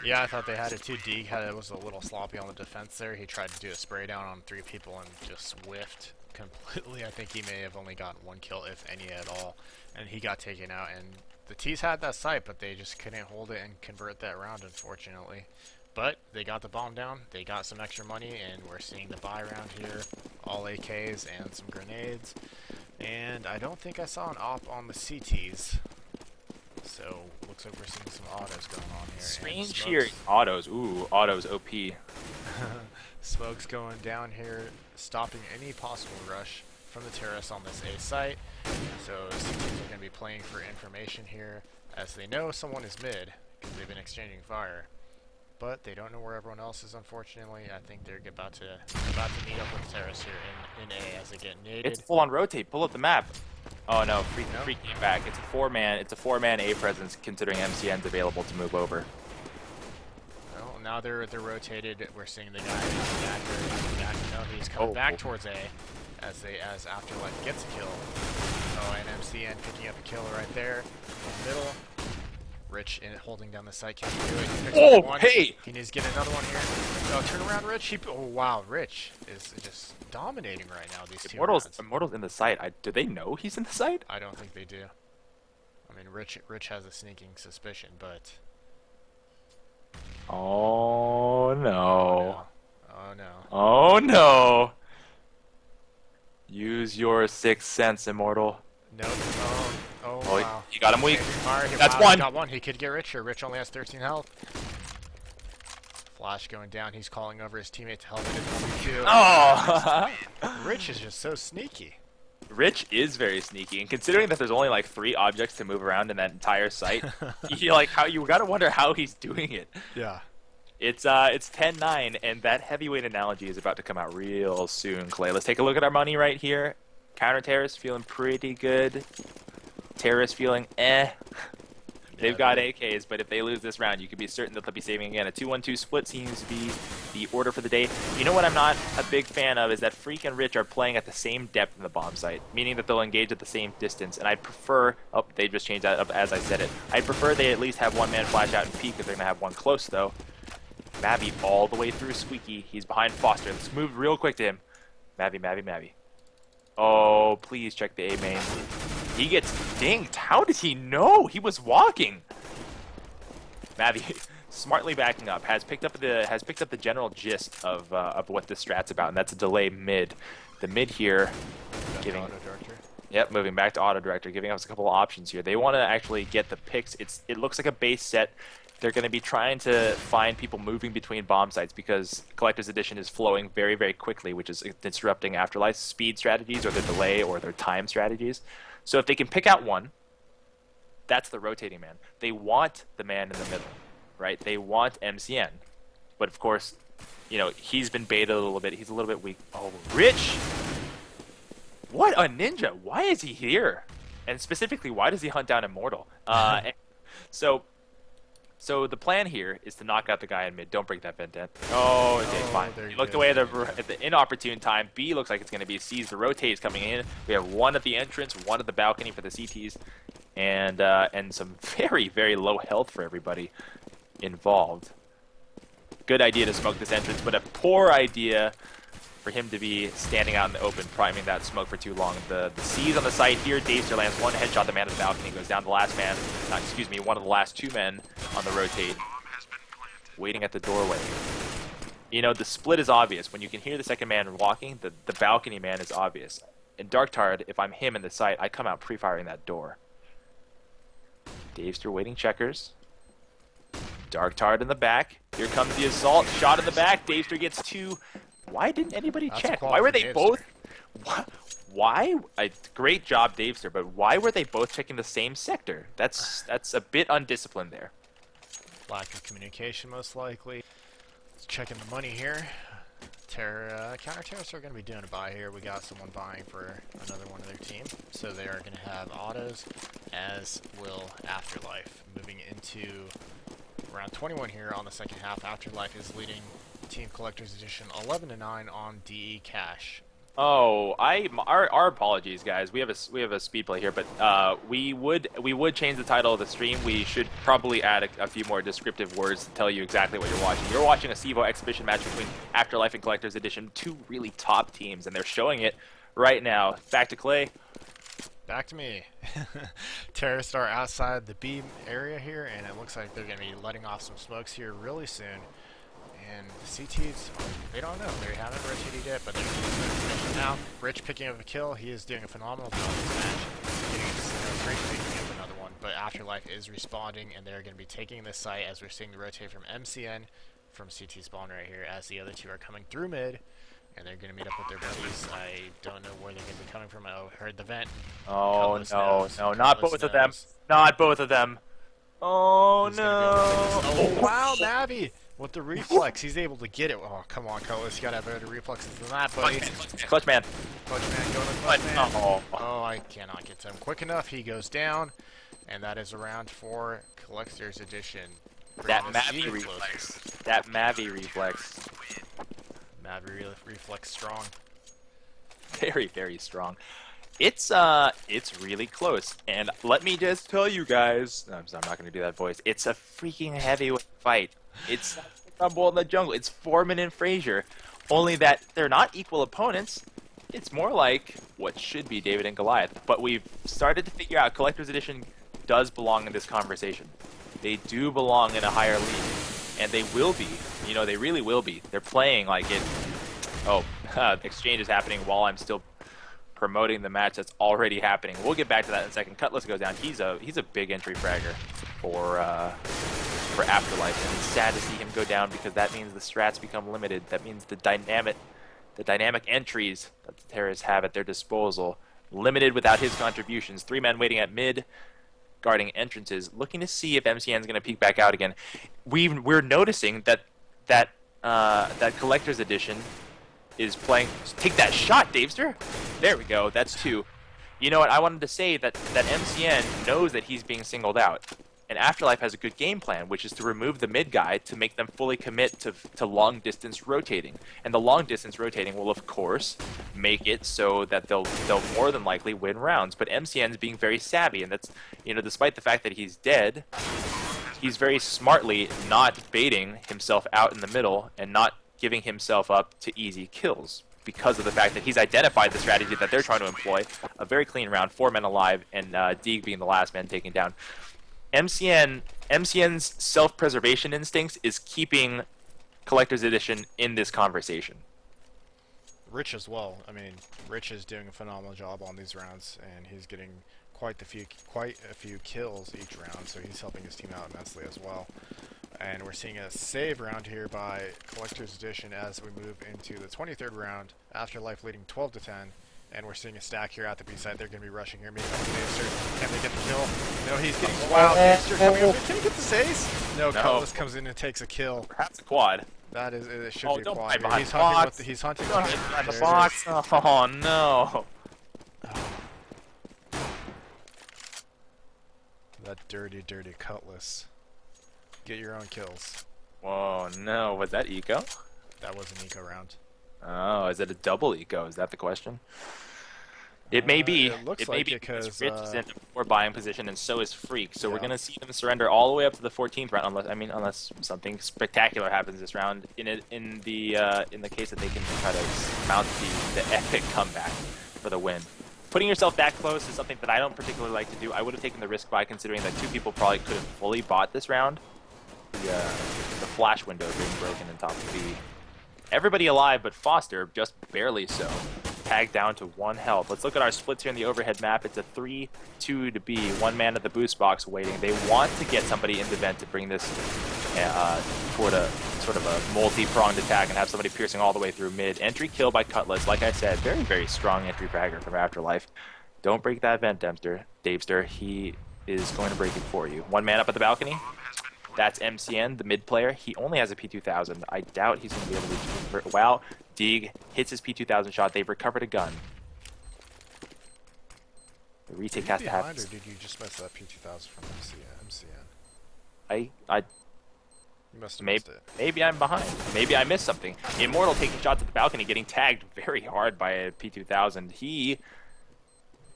Speaker 2: Yeah, I thought they had it too. Deeg was a little sloppy on the defense there. He tried to do a spray down on 3 people and just whiffed completely. I think he may have only gotten 1 kill, if any at all. And he got taken out. And the T's had that site, but they just couldn't hold it and convert that round, unfortunately. But they got the bomb down. They got some extra money, and we're seeing the buy round here. All AKs and some grenades. And I don't think I saw an op on the CTs. So, looks like we're seeing some autos going on here.
Speaker 1: Strange here. Autos. Ooh, autos OP.
Speaker 2: Smoke's going down here, stopping any possible rush from the terrorists on this A site. So, CTs are going to be playing for information here, as they know someone is mid, because they've been exchanging fire. But they don't know where everyone else is, unfortunately. I think they're about to meet up with terrorists here in A as they get naded.
Speaker 1: It's full on rotate. Pull up the map. Oh no, freak came back. It's a 4-man A presence considering MCN's available to move over.
Speaker 2: Well, now they're rotated. We're seeing the guy back. No, he's coming back towards A as Afterlife gets a kill. Oh, and MCN picking up a kill right there in the middle. Rich holding down the site, can't do it. He picks up one.
Speaker 1: Hey!
Speaker 2: He needs to get another one here. Oh, turn around, Rich. Oh wow, Rich is just dominating right now. These 2 rounds.
Speaker 1: Immortal's in the site. Do they know he's in the site?
Speaker 2: I don't think they do. I mean, Rich has a sneaking suspicion, but.
Speaker 1: Oh no.
Speaker 2: Oh no.
Speaker 1: Oh no. Use your 6th sense, Immortal.
Speaker 2: Nope. Oh wow.
Speaker 1: You got him weak.
Speaker 2: That's one. He got one. He could get Rich here. Rich only has 13 health. Flash going down. He's calling over his teammate to help him.
Speaker 1: Oh!
Speaker 2: Rich is just so sneaky.
Speaker 1: Rich is very sneaky, and considering that there's only like 3 objects to move around in that entire site, you gotta wonder how he's doing it.
Speaker 2: Yeah.
Speaker 1: It's 10-9, and that heavyweight analogy is about to come out real soon, Clay. Let's take a look at our money right here. Counter terrorists feeling pretty good. Terrorists feeling eh. They've got AKs, but if they lose this round, you can be certain that they'll be saving again. A 2-1-2 split seems to be the order for the day. You know what I'm not a big fan of is that Freak and Rich are playing at the same depth in the bomb site, meaning that they'll engage at the same distance. And I'd prefer... Oh, they just changed that up as I said it. I'd prefer they at least have one man flash out and peek if they're going to have one close, though. Mavi all the way through Squeaky. He's behind Foster. Let's move real quick to him. Mavi. Oh, please check the A main. He gets dinged. How did he know? He was walking. Mavi smartly backing up has picked up the general gist of what this strat's about, and that's a delay mid. The mid here, giving.
Speaker 2: Auto director.
Speaker 1: Yep, moving back to auto director, giving us a couple of options here. They want to actually get the picks. It looks like a base set. They're going to be trying to find people moving between bomb sites because Collector's Edition is flowing very, very quickly, which is disrupting Afterlife's speed strategies or their delay or their time strategies. So if they can pick out one, that's the rotating man. They want the man in the middle, right? They want MCN. But of course, you know, he's been baited a little bit. He's a little bit weak. Oh, Rich! What a ninja! Why is he here? And specifically, why does he hunt down Immortal? So the plan here is to knock out the guy in mid. Don't break that vent, Dan. Oh, okay, fine. He looked away at the inopportune time. B looks like it's going to be C's. The rotate is coming in. We have one at the entrance, one at the balcony for the CTs, and some very, very low health for everybody involved. Good idea to smoke this entrance, but a poor idea for him to be standing out in the open, priming that smoke for too long. The C's on the side here. Davester lands one headshot. The man at the balcony goes down. The last man, one of the last two men on the rotate, waiting at the doorway. You know, the split is obvious. When you can hear the second man walking, the balcony man is obvious. In Darktard, if I'm him in the site, I come out pre-firing that door. Davester waiting checkers. Darktard in the back. Here comes the assault. Shot in the back. Davester gets two. Why didn't anybody check? Why were they both? Why? Great job, Davester, but why were they both checking the same sector? That's a bit undisciplined there.
Speaker 2: Lack of communication, most likely. Let's check in the money here. Counter-terrorists are going to be doing a buy here. We got someone buying for another one of their team. So they are going to have autos, as will Afterlife. Moving into round 21 here on the second half. Afterlife is leading Team Collector's Edition 11-9 on DE Cash.
Speaker 1: Oh, our apologies, guys. We have a speed play here, but we would change the title of the stream. We should probably add a few more descriptive words to tell you exactly what you're watching. You're watching a CEVO exhibition match between Afterlife and Collector's Edition, two really top teams, and they're showing it right now. Back to Clay.
Speaker 2: Back to me. Terrorists are outside the B area here, and it looks like they're going to be letting off some smokes here really soon. And the CTs, they don't know. They haven't rotated yet, but they're getting information now. Rich picking up a kill. He is doing a phenomenal job in this match. Getting into Rich picking up another one. But Afterlife is responding, and they're going to be taking this site as we're seeing the rotate from MCN from CT spawn right here as the other two are coming through mid. And they're going to meet up with their buddies. I don't know where they're going to be coming from. I heard the vent.
Speaker 1: Oh, no, not both of them. Not both of them. Oh, no.
Speaker 2: Oh, wow, Navi. With the reflex, he's able to get it. Oh, come on, Colas. You gotta have better reflexes than that, buddy.
Speaker 1: Clutch man.
Speaker 2: Clutch man going to clutch man. Oh, I cannot get to him quick enough. He goes down, and that is a round for Collector's Edition.
Speaker 1: That Mavi reflex. That Mavi reflex.
Speaker 2: Mavi reflex strong.
Speaker 1: Very, very strong. It's really close, and let me just tell you guys, I'm not going to do that voice. It's a freaking heavyweight fight. It's Rumble in the Jungle. It's Foreman and Frazier, only that they're not equal opponents. It's more like what should be David and Goliath. But we've started to figure out Collector's Edition does belong in this conversation. They do belong in a higher league, and they will be. You know, they really will be. They're playing like it. Oh, the exchange is happening while I'm still promoting the match that's already happening. We'll get back to that in a second. Cutlass goes down. He's a big entry fragger for Afterlife, and it's sad to see him go down because that means the strats become limited. That means the dynamic entries that the terrorists have at their disposal limited without his contributions. Three men waiting at mid, guarding entrances, looking to see if MCN is going to peek back out again. We're noticing that Collector's Edition is playing. Take that shot, Davester. There we go. That's two. You know what? I wanted to say that MCN knows that he's being singled out, and Afterlife has a good game plan, which is to remove the mid guy to make them fully commit to long distance rotating. And the long distance rotating will, of course, make it so that they'll more than likely win rounds. But MCN's being very savvy, and that's, you know, despite the fact that he's dead, he's very smartly not baiting himself out in the middle and not giving himself up to easy kills. because of the fact that he's identified the strategy that they're trying to employ. A very clean round, 4 men alive, and Deeg being the last man taken down. MCN's self-preservation instincts is keeping Collector's Edition in this conversation.
Speaker 2: Rich as well. I mean, Rich is doing a phenomenal job on these rounds, and he's getting quite a few kills each round, so he's helping his team out immensely as well. And we're seeing a save round here by Collector's Edition as we move into the 23rd round. Afterlife leading 12-10, and we're seeing a stack here at the B side. They're going to be rushing here, meeting up with Daster. Can they get the kill? No, he's getting wow. Daster coming up. Can he get the saves? No, Cutlass comes in and takes a kill.
Speaker 1: Perhaps a quad.
Speaker 2: That is, it should be a quad. He's hunting
Speaker 1: the box. Oh no.
Speaker 2: That dirty, dirty Cutlass. Get your own kills.
Speaker 1: Whoa, no. Was that eco?
Speaker 2: That was an eco round.
Speaker 1: Oh, is it a double eco? Is that the question? It may be.
Speaker 2: It looks
Speaker 1: it
Speaker 2: like
Speaker 1: may be
Speaker 2: it because
Speaker 1: Rich is in a poor buying position, and so is Freak. So we're gonna see them surrender all the way up to the 14th round, unless something spectacular happens this round. In the case that they can try to mount the epic comeback for the win. Putting yourself that close is something that I don't particularly like to do. I would have taken the risk by considering that 2 people probably could have fully bought this round. The flash window being broken in top of B. Everybody alive, but Foster just barely so. Tagged down to 1 health. Let's look at our splits here in the overhead map. It's a 3-2 to B. 1 man at the boost box waiting. They want to get somebody in the vent to bring this toward a sort of a multi-pronged attack and have somebody piercing all the way through mid. Entry kill by Cutlass. Like I said, very, very strong entry fragger from Afterlife. Don't break that vent, Davester. He is going to break it for you. 1 man up at the balcony. That's MCN, the mid player. He only has a P2000. I doubt he's going to be able to convert. Wow, Deeg hits his P2000 shot. They've recovered a gun. The retake has to happen.
Speaker 2: Or did you just mess that P2000 from MCN? You must have missed it.
Speaker 1: Maybe I'm behind. Maybe I missed something. Immortal taking shots at the balcony, getting tagged very hard by a P2000. He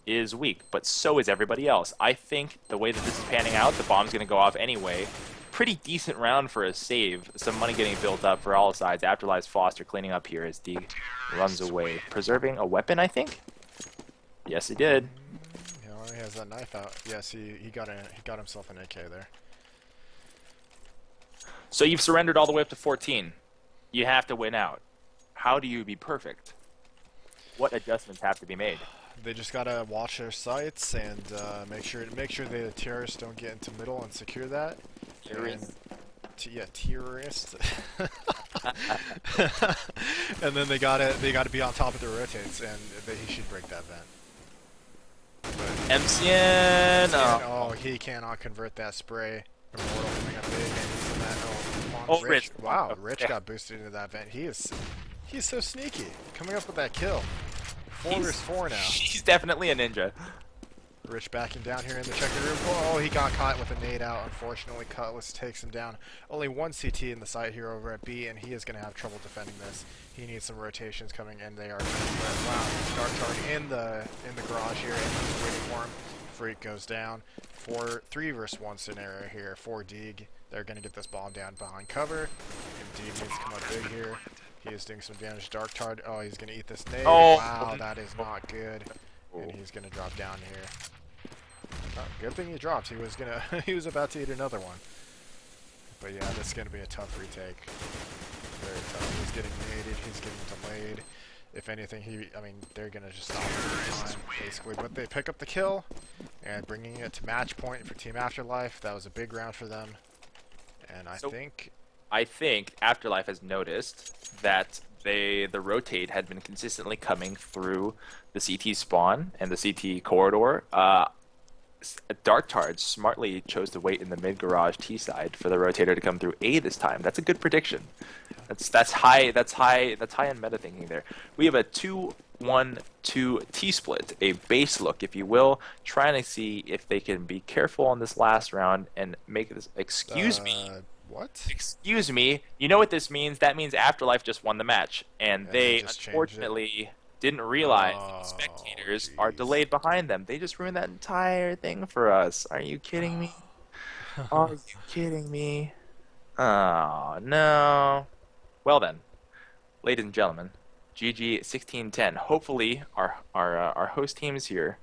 Speaker 1: is weak, but so is everybody else. I think the way that this is panning out, the bomb's going to go off anyway. Pretty decent round for a save. Some money getting built up for all sides. Afterlife's Foster cleaning up here as D runs away. Preserving a weapon, I think? Yes, he did.
Speaker 2: He has that knife out. Yes, he got himself an AK there.
Speaker 1: So you've surrendered all the way up to 14. You have to win out. How do you be perfect? What adjustments have to be made?
Speaker 2: They just gotta watch their sights and make sure the terrorists don't get into middle and secure that.
Speaker 1: Terrorists.
Speaker 2: Yeah, terrorists. And then they gotta be on top of the rotates, and he should break that vent.
Speaker 1: MCN.
Speaker 2: Oh, he cannot convert that spray. Immortal coming up big, and he's in that. Oh,
Speaker 1: Rich.
Speaker 2: Wow, Rich got boosted into that vent. He's so sneaky, coming up with that kill. 4 versus 4 now.
Speaker 1: He's definitely a ninja.
Speaker 2: Rich backing down here in the checker room. Oh, he got caught with a nade out. Unfortunately, Cutlass takes him down. Only 1 CT in the site here over at B, and he is going to have trouble defending this. He needs some rotations coming, and they are. Wow, Dark Tard in the garage here, and he's waiting for him. Freak goes down. 3 versus 1 scenario here for Deeg. They're going to get this bomb down behind cover, and Deeg needs to come up big here. He is doing some damage to Dark Tard. Oh, he's going to eat this nade.
Speaker 1: Oh.
Speaker 2: Wow, that is not good. And he's going to drop down here. Oh, good thing he dropped. He was he was about to eat another one. But yeah, this is going to be a tough retake. Very tough. He's getting naded. He's getting delayed. If anything, they're going to just stop him time, basically. But they pick up the kill, and bringing it to match point for Team Afterlife. That was a big round for them. And
Speaker 1: I think Afterlife has noticed that the rotate had been consistently coming through the CT spawn and the CT corridor. Dark Tard smartly chose to wait in the mid garage T side for the rotator to come through A this time. That's a good prediction. That's high end meta thinking there. We have a 2-1-2 T split, a base look, if you will, trying to see if they can be careful on this last round and make this. Excuse me.
Speaker 2: What?
Speaker 1: Excuse me. You know what this means? That means Afterlife just won the match, and they unfortunately didn't realize that spectators are delayed behind them. They just ruined that entire thing for us. Are you kidding me? Are you kidding me? Oh, no. Well then, ladies and gentlemen, GG 16-10. Hopefully, our host teams here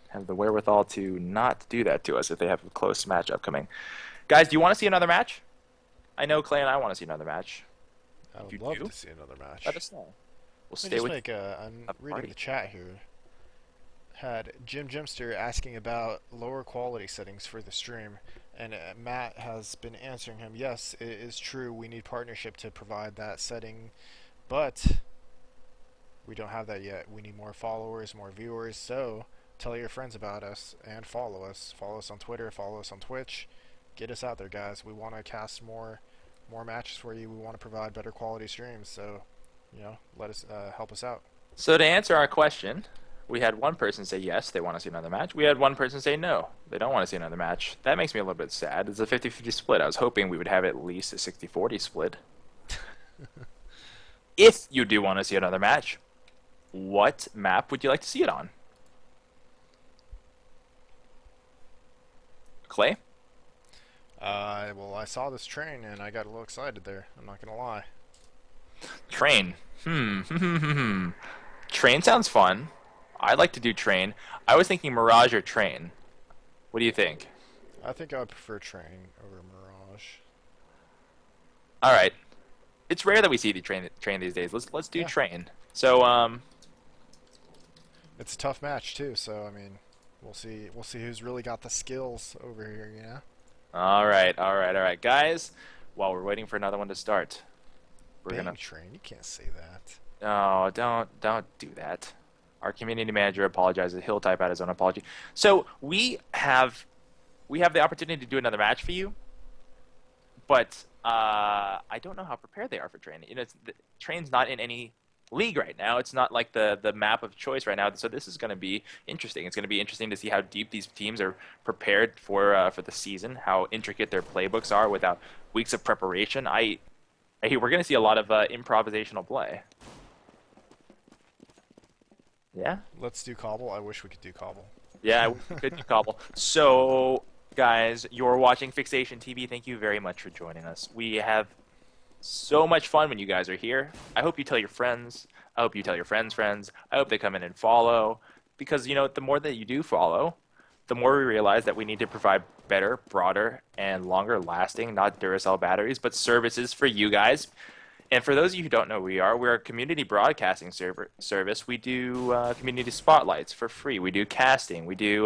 Speaker 1: have the wherewithal to not do that to us if they have a close match upcoming. Guys, do you want to see another match? I know Clay and I want to see another match.
Speaker 2: I
Speaker 1: If you
Speaker 2: would love
Speaker 1: do,
Speaker 2: to see another
Speaker 1: let
Speaker 2: match.
Speaker 1: us know. We'll
Speaker 2: Let me
Speaker 1: stay
Speaker 2: just
Speaker 1: with
Speaker 2: make a. I'm
Speaker 1: a
Speaker 2: reading the
Speaker 1: party.
Speaker 2: chat here. Had Jim Jimster asking about lower quality settings for the stream, and Matt has been answering him. Yes, it is true. We need partnership to provide that setting, but we don't have that yet. We need more followers, more viewers. So tell your friends about us and follow us. Follow us on Twitter. Follow us on Twitch. Get us out there, guys. We want to cast more matches for you. We want to provide better quality streams. So, let us help us out.
Speaker 1: So to answer our question, we had one person say yes, they want to see another match. We had one person say no, they don't want to see another match. That makes me a little bit sad. It's a 50-50 split. I was hoping we would have at least a 60-40 split. If you do want to see another match, what map would you like to see it on? Clay?
Speaker 2: Well, I saw this train and I got a little excited there. I'm not gonna lie.
Speaker 1: Train. Train sounds fun. I'd like to do train. I was thinking Mirage or train. What do you think?
Speaker 2: I think I would prefer train over Mirage.
Speaker 1: All right. It's rare that we see the train these days. Let's do
Speaker 2: Yeah,
Speaker 1: train. So
Speaker 2: it's a tough match too. So I mean, we'll see who's really got the skills over here.
Speaker 1: all right, all right, all right, guys. While we're waiting for another one to start, we're
Speaker 2: Bang
Speaker 1: gonna.
Speaker 2: train. You can't say that.
Speaker 1: Oh, don't do that. Our community manager apologizes. He'll type out his own apology. So we have the opportunity to do another match for you, but I don't know how prepared they are for training. The train's not in any league right now. It's not like the map of choice right now. So this is going to be interesting. It's going to be interesting to see how deep these teams are prepared for the season, how intricate their playbooks are without weeks of preparation. I hear we're going to see a lot of improvisational play. Yeah,
Speaker 2: Let's do cobble. I wish we could do cobble.
Speaker 1: yeah, we could do cobble. So, guys, you're watching Fixation TV. Thank you very much for joining us. We have so much fun when you guys are here. I hope you tell your friends. I hope you tell your friends' friends. I hope they come in and follow. Because, the more that you do follow, the more we realize that we need to provide better, broader, and longer lasting, not Duracell batteries, but services for you guys. And for those of you who don't know who we're a community broadcasting service. We do community spotlights for free. We do casting. We do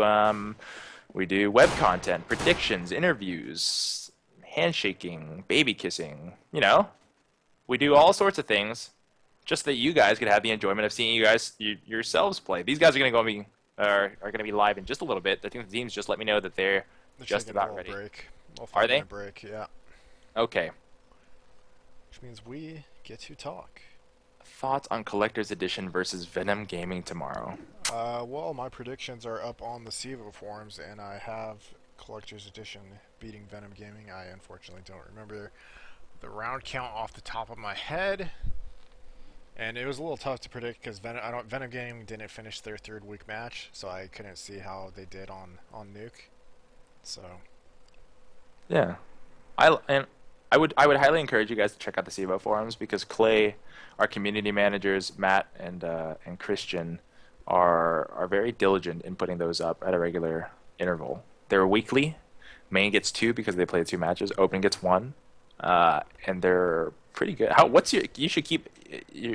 Speaker 1: web content, predictions, interviews, handshaking, baby kissing. We do all sorts of things just that you guys could have the enjoyment of seeing yourselves play. These guys are going to be live in just a little bit. I think the teams just let me know that they're
Speaker 2: They're
Speaker 1: just
Speaker 2: taking a
Speaker 1: about
Speaker 2: little
Speaker 1: ready.
Speaker 2: break. Well,
Speaker 1: Are
Speaker 2: 5 minute
Speaker 1: they?
Speaker 2: break. Yeah,
Speaker 1: Okay.
Speaker 2: which means we get to talk.
Speaker 1: Thoughts on Collector's Edition versus Venom Gaming tomorrow?
Speaker 2: Well, my predictions are up on the CEVO forums, and I have Collector's Edition beating Venom Gaming. I unfortunately don't remember the round count off the top of my head, and it was a little tough to predict because Venom Gaming didn't finish their 3rd week match, so I couldn't see how they did on Nuke. So
Speaker 1: Yeah. I would highly encourage you guys to check out the CEVO forums because Clay, our community managers, Matt and Christian are very diligent in putting those up at a regular interval. They're weekly. Main gets 2 because they play 2 matches. Open gets 1, and they're pretty good. You should keep.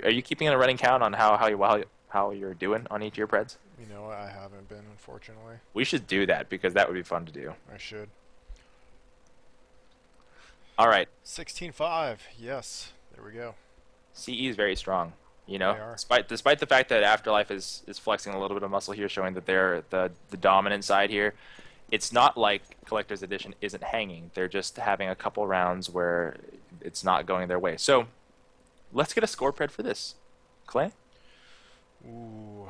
Speaker 1: Are you keeping a running count on how you're doing on each of your Preds?
Speaker 2: I haven't been, unfortunately.
Speaker 1: We should do that because that would be fun to do.
Speaker 2: I should.
Speaker 1: All right.
Speaker 2: 16-5. Yes, there we go.
Speaker 1: CE is very strong.
Speaker 2: They are.
Speaker 1: Despite the fact that Afterlife is flexing a little bit of muscle here, showing that they're the dominant side here. It's not like Collector's Edition isn't hanging. They're just having a couple rounds where it's not going their way. So let's get a score pred for this. Clay?
Speaker 2: Ooh,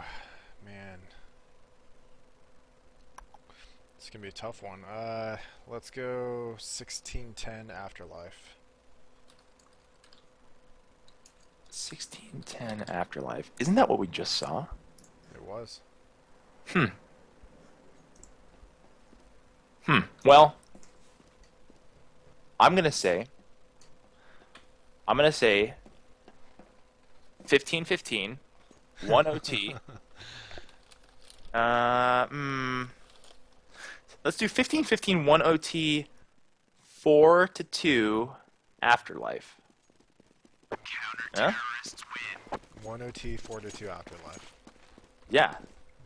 Speaker 2: man. It's gonna be a tough one. Let's go 16-10 Afterlife.
Speaker 1: 1610 Afterlife. Isn't that what we just saw?
Speaker 2: It was.
Speaker 1: Well, I'm gonna say 15-15, 1 OT. Uh, mm, let's do 15-15, 1 OT, 4-2 Afterlife. Huh?
Speaker 2: 1 OT, 4 to 2 Afterlife.
Speaker 1: Yeah.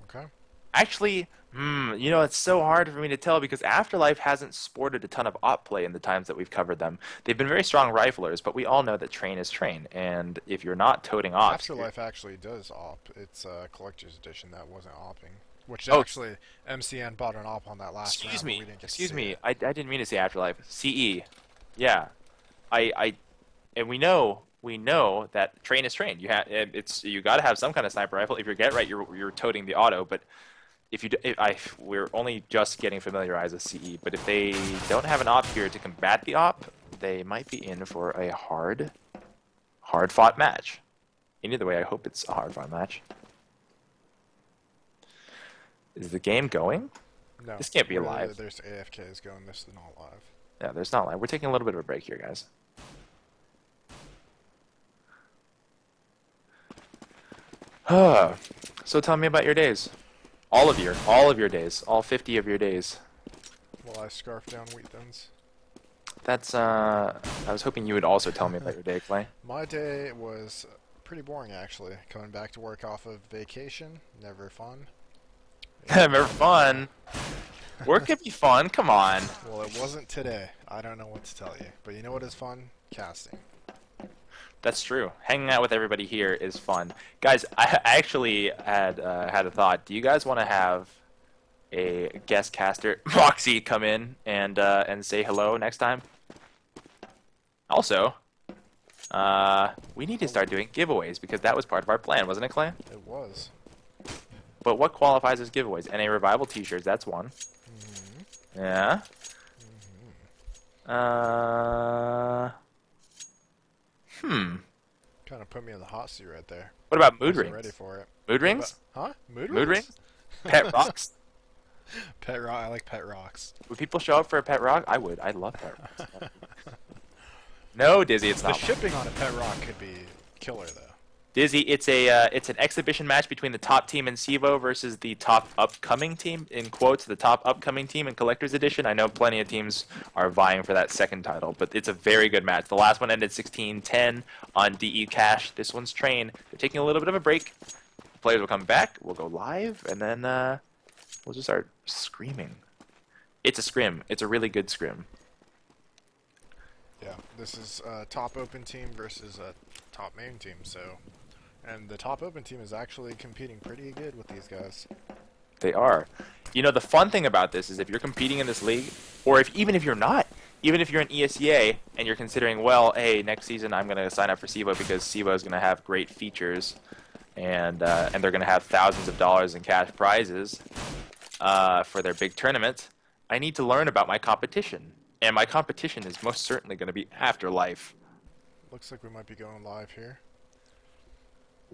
Speaker 2: Okay.
Speaker 1: Actually, it's so hard for me to tell because Afterlife hasn't sported a ton of op play in the times that we've covered them. They've been very strong riflers, but we all know that train is train, and if you're not toting ops,
Speaker 2: Afterlife actually does op. It's a collector's edition that wasn't opping. Which
Speaker 1: oh,
Speaker 2: actually, MCN bought an op on that last round, but we didn't get to
Speaker 1: excuse
Speaker 2: see
Speaker 1: me,
Speaker 2: it.
Speaker 1: I didn't mean to say Afterlife. CE, yeah, I and we know that train is train. You got to have some kind of sniper rifle. If you get right, you're toting the auto, but if you we're only just getting familiarized with CE, but if they don't have an op here to combat the op, they might be in for a hard fought match. In either way, I hope it's a hard fought match. Is the game going?
Speaker 2: No.
Speaker 1: This can't be live.
Speaker 2: There's AFKs going. This is not live.
Speaker 1: Yeah, there's not live. We're taking a little bit of a break here, guys. So tell me about your days. All of your days. All 50 of your days.
Speaker 2: While I scarf down wheat thins.
Speaker 1: That's I was hoping you would also tell me about your day, Clay.
Speaker 2: My day was pretty boring, actually. Coming back to work off of vacation. Never fun.
Speaker 1: Never fun. Work can be fun. Come on.
Speaker 2: Well, it wasn't today. I don't know what to tell you. But you know what is fun? Casting.
Speaker 1: That's true. Hanging out with everybody here is fun, guys. I actually had a thought. Do you guys want to have a guest caster, Moxie, come in and say hello next time? Also, we need to start doing giveaways because that was part of our plan, wasn't it, Clay?
Speaker 2: It was.
Speaker 1: But what qualifies as giveaways? NA Revival T-shirts. That's one.
Speaker 2: Mm-hmm.
Speaker 1: Yeah.
Speaker 2: Mm-hmm.
Speaker 1: Hmm.
Speaker 2: Kind of put me in the hot seat right there.
Speaker 1: What about mood
Speaker 2: Wasn't
Speaker 1: rings?
Speaker 2: ready for it.
Speaker 1: Mood rings?
Speaker 2: Huh? Mood
Speaker 1: Mood
Speaker 2: rings?
Speaker 1: rings? Pet rocks?
Speaker 2: Pet rock. I like pet rocks.
Speaker 1: Would people show up for a pet rock? I would. I love pet rocks. No, Dizzy, it's
Speaker 2: The
Speaker 1: not.
Speaker 2: shipping on a pet rock could be killer, though.
Speaker 1: Dizzy, it's an exhibition match between the top team in CEVO versus the top upcoming team, in quotes, the top upcoming team in Collector's Edition. I know plenty of teams are vying for that second title, but it's a very good match. The last one ended 16-10 on DE Cash. This one's Train. They're taking a little bit of a break. Players will come back. We'll go live, and then we'll just start screaming. It's a scrim. It's a really good scrim.
Speaker 2: Yeah, this is a top open team versus a top main team, so... And the top open team is actually competing pretty good with these guys.
Speaker 1: They are. You know, the fun thing about this is if you're competing in this league, or even if you're not, even if you're in ESEA and you're considering, well, hey, next season I'm going to sign up for CEVO because CEVO is going to have great features and they're going to have thousands of dollars in cash prizes for their big tournament, I need to learn about my competition. And my competition is most certainly going to be Afterlife.
Speaker 2: Looks like we might be going live here.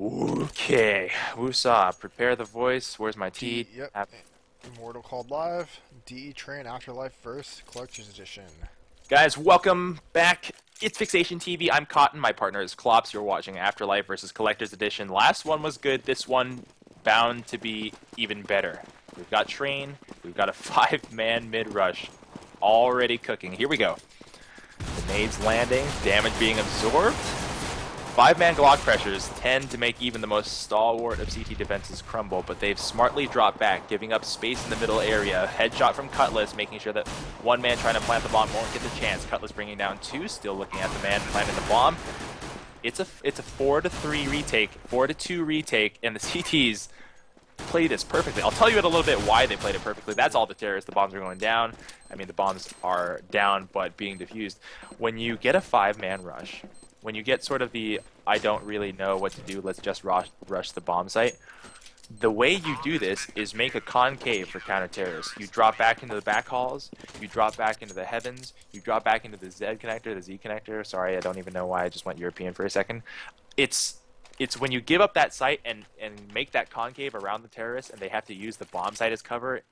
Speaker 1: Okay. Woosah. Prepare the voice. Where's my tea?
Speaker 2: Yep. Immortal called live. DE Train Afterlife First Collector's Edition.
Speaker 1: Guys, welcome back. It's Fixation TV. I'm Cotton. My partner is Klops. You're watching Afterlife versus Collector's Edition. Last one was good. This one bound to be even better. We've got Train. We've got a 5-man mid-rush already cooking. Here we go. The nades landing. Damage being absorbed. 5-man Glock pressures tend to make even the most stalwart of CT defenses crumble, but they've smartly dropped back, giving up space in the middle area. Headshot from Cutlass, making sure that one man trying to plant the bomb won't get the chance. Cutlass bringing down 2, still looking at the man planting the bomb. It's a 4-3 retake, 4-2 retake, and the CTs play this perfectly. I'll tell you in a little bit why they played it perfectly. That's all the terrorists. The bombs are going down. I mean, the bombs are down, but being diffused. When you get a 5-man rush, when you get sort of the, I don't really know what to do, let's just rush the bomb site, the way you do this is make a concave for counter-terrorists. You drop back into the back halls, you drop back into the heavens, you drop back into the Z connector, the Z connector. Sorry, I don't even know why I just went European for a second. It's when you give up that site and make that concave around the terrorists and they have to use the bomb site as cover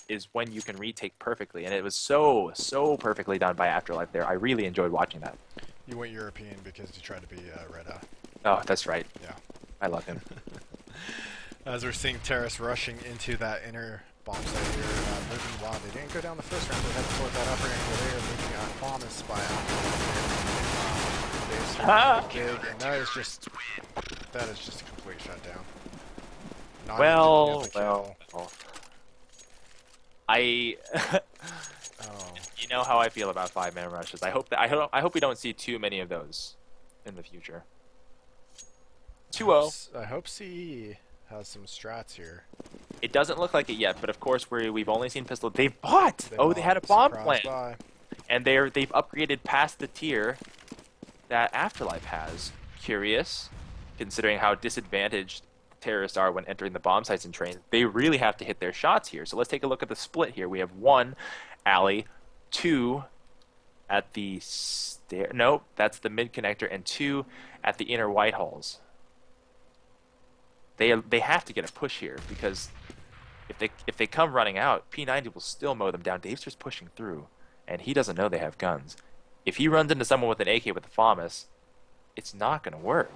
Speaker 1: is when you can retake perfectly. And it was so perfectly done by Afterlife there. I really enjoyed watching that.
Speaker 2: You went European because you tried to be Red Eye.
Speaker 1: Oh, that's right.
Speaker 2: Yeah.
Speaker 1: I love him.
Speaker 2: As we're seeing terrorists rushing into that inner bomb site here, moving wild. They didn't go down the first round, they're heading toward that upper end where they are moving on promise by They've
Speaker 1: Ah!
Speaker 2: started big, and that is just a complete shutdown. Not even picking up
Speaker 1: Well,
Speaker 2: a
Speaker 1: well,
Speaker 2: kill.
Speaker 1: well. I,
Speaker 2: Oh.
Speaker 1: you know how I feel about 5-man rushes. I hope we don't see too many of those in the future. 2-0.
Speaker 2: I hope CE has some strats here.
Speaker 1: It doesn't look like it yet, but of course we've only seen pistol. They've bought.
Speaker 2: They
Speaker 1: Oh, they had a
Speaker 2: bought
Speaker 1: bomb
Speaker 2: surprise
Speaker 1: plant,
Speaker 2: buy.
Speaker 1: and they've upgraded past the tier that Afterlife has. Curious, considering how disadvantaged terrorists are when entering the bomb sites and trains. They really have to hit their shots here. So let's take a look at the split here. We have 1 alley, 2 at the stair. Nope, that's the mid connector, and 2 at the inner white halls. They have to get a push here because if they come running out, P90 will still mow them down. Davester's pushing through, and he doesn't know they have guns. If he runs into someone with an AK with a FAMAS, it's not going to work.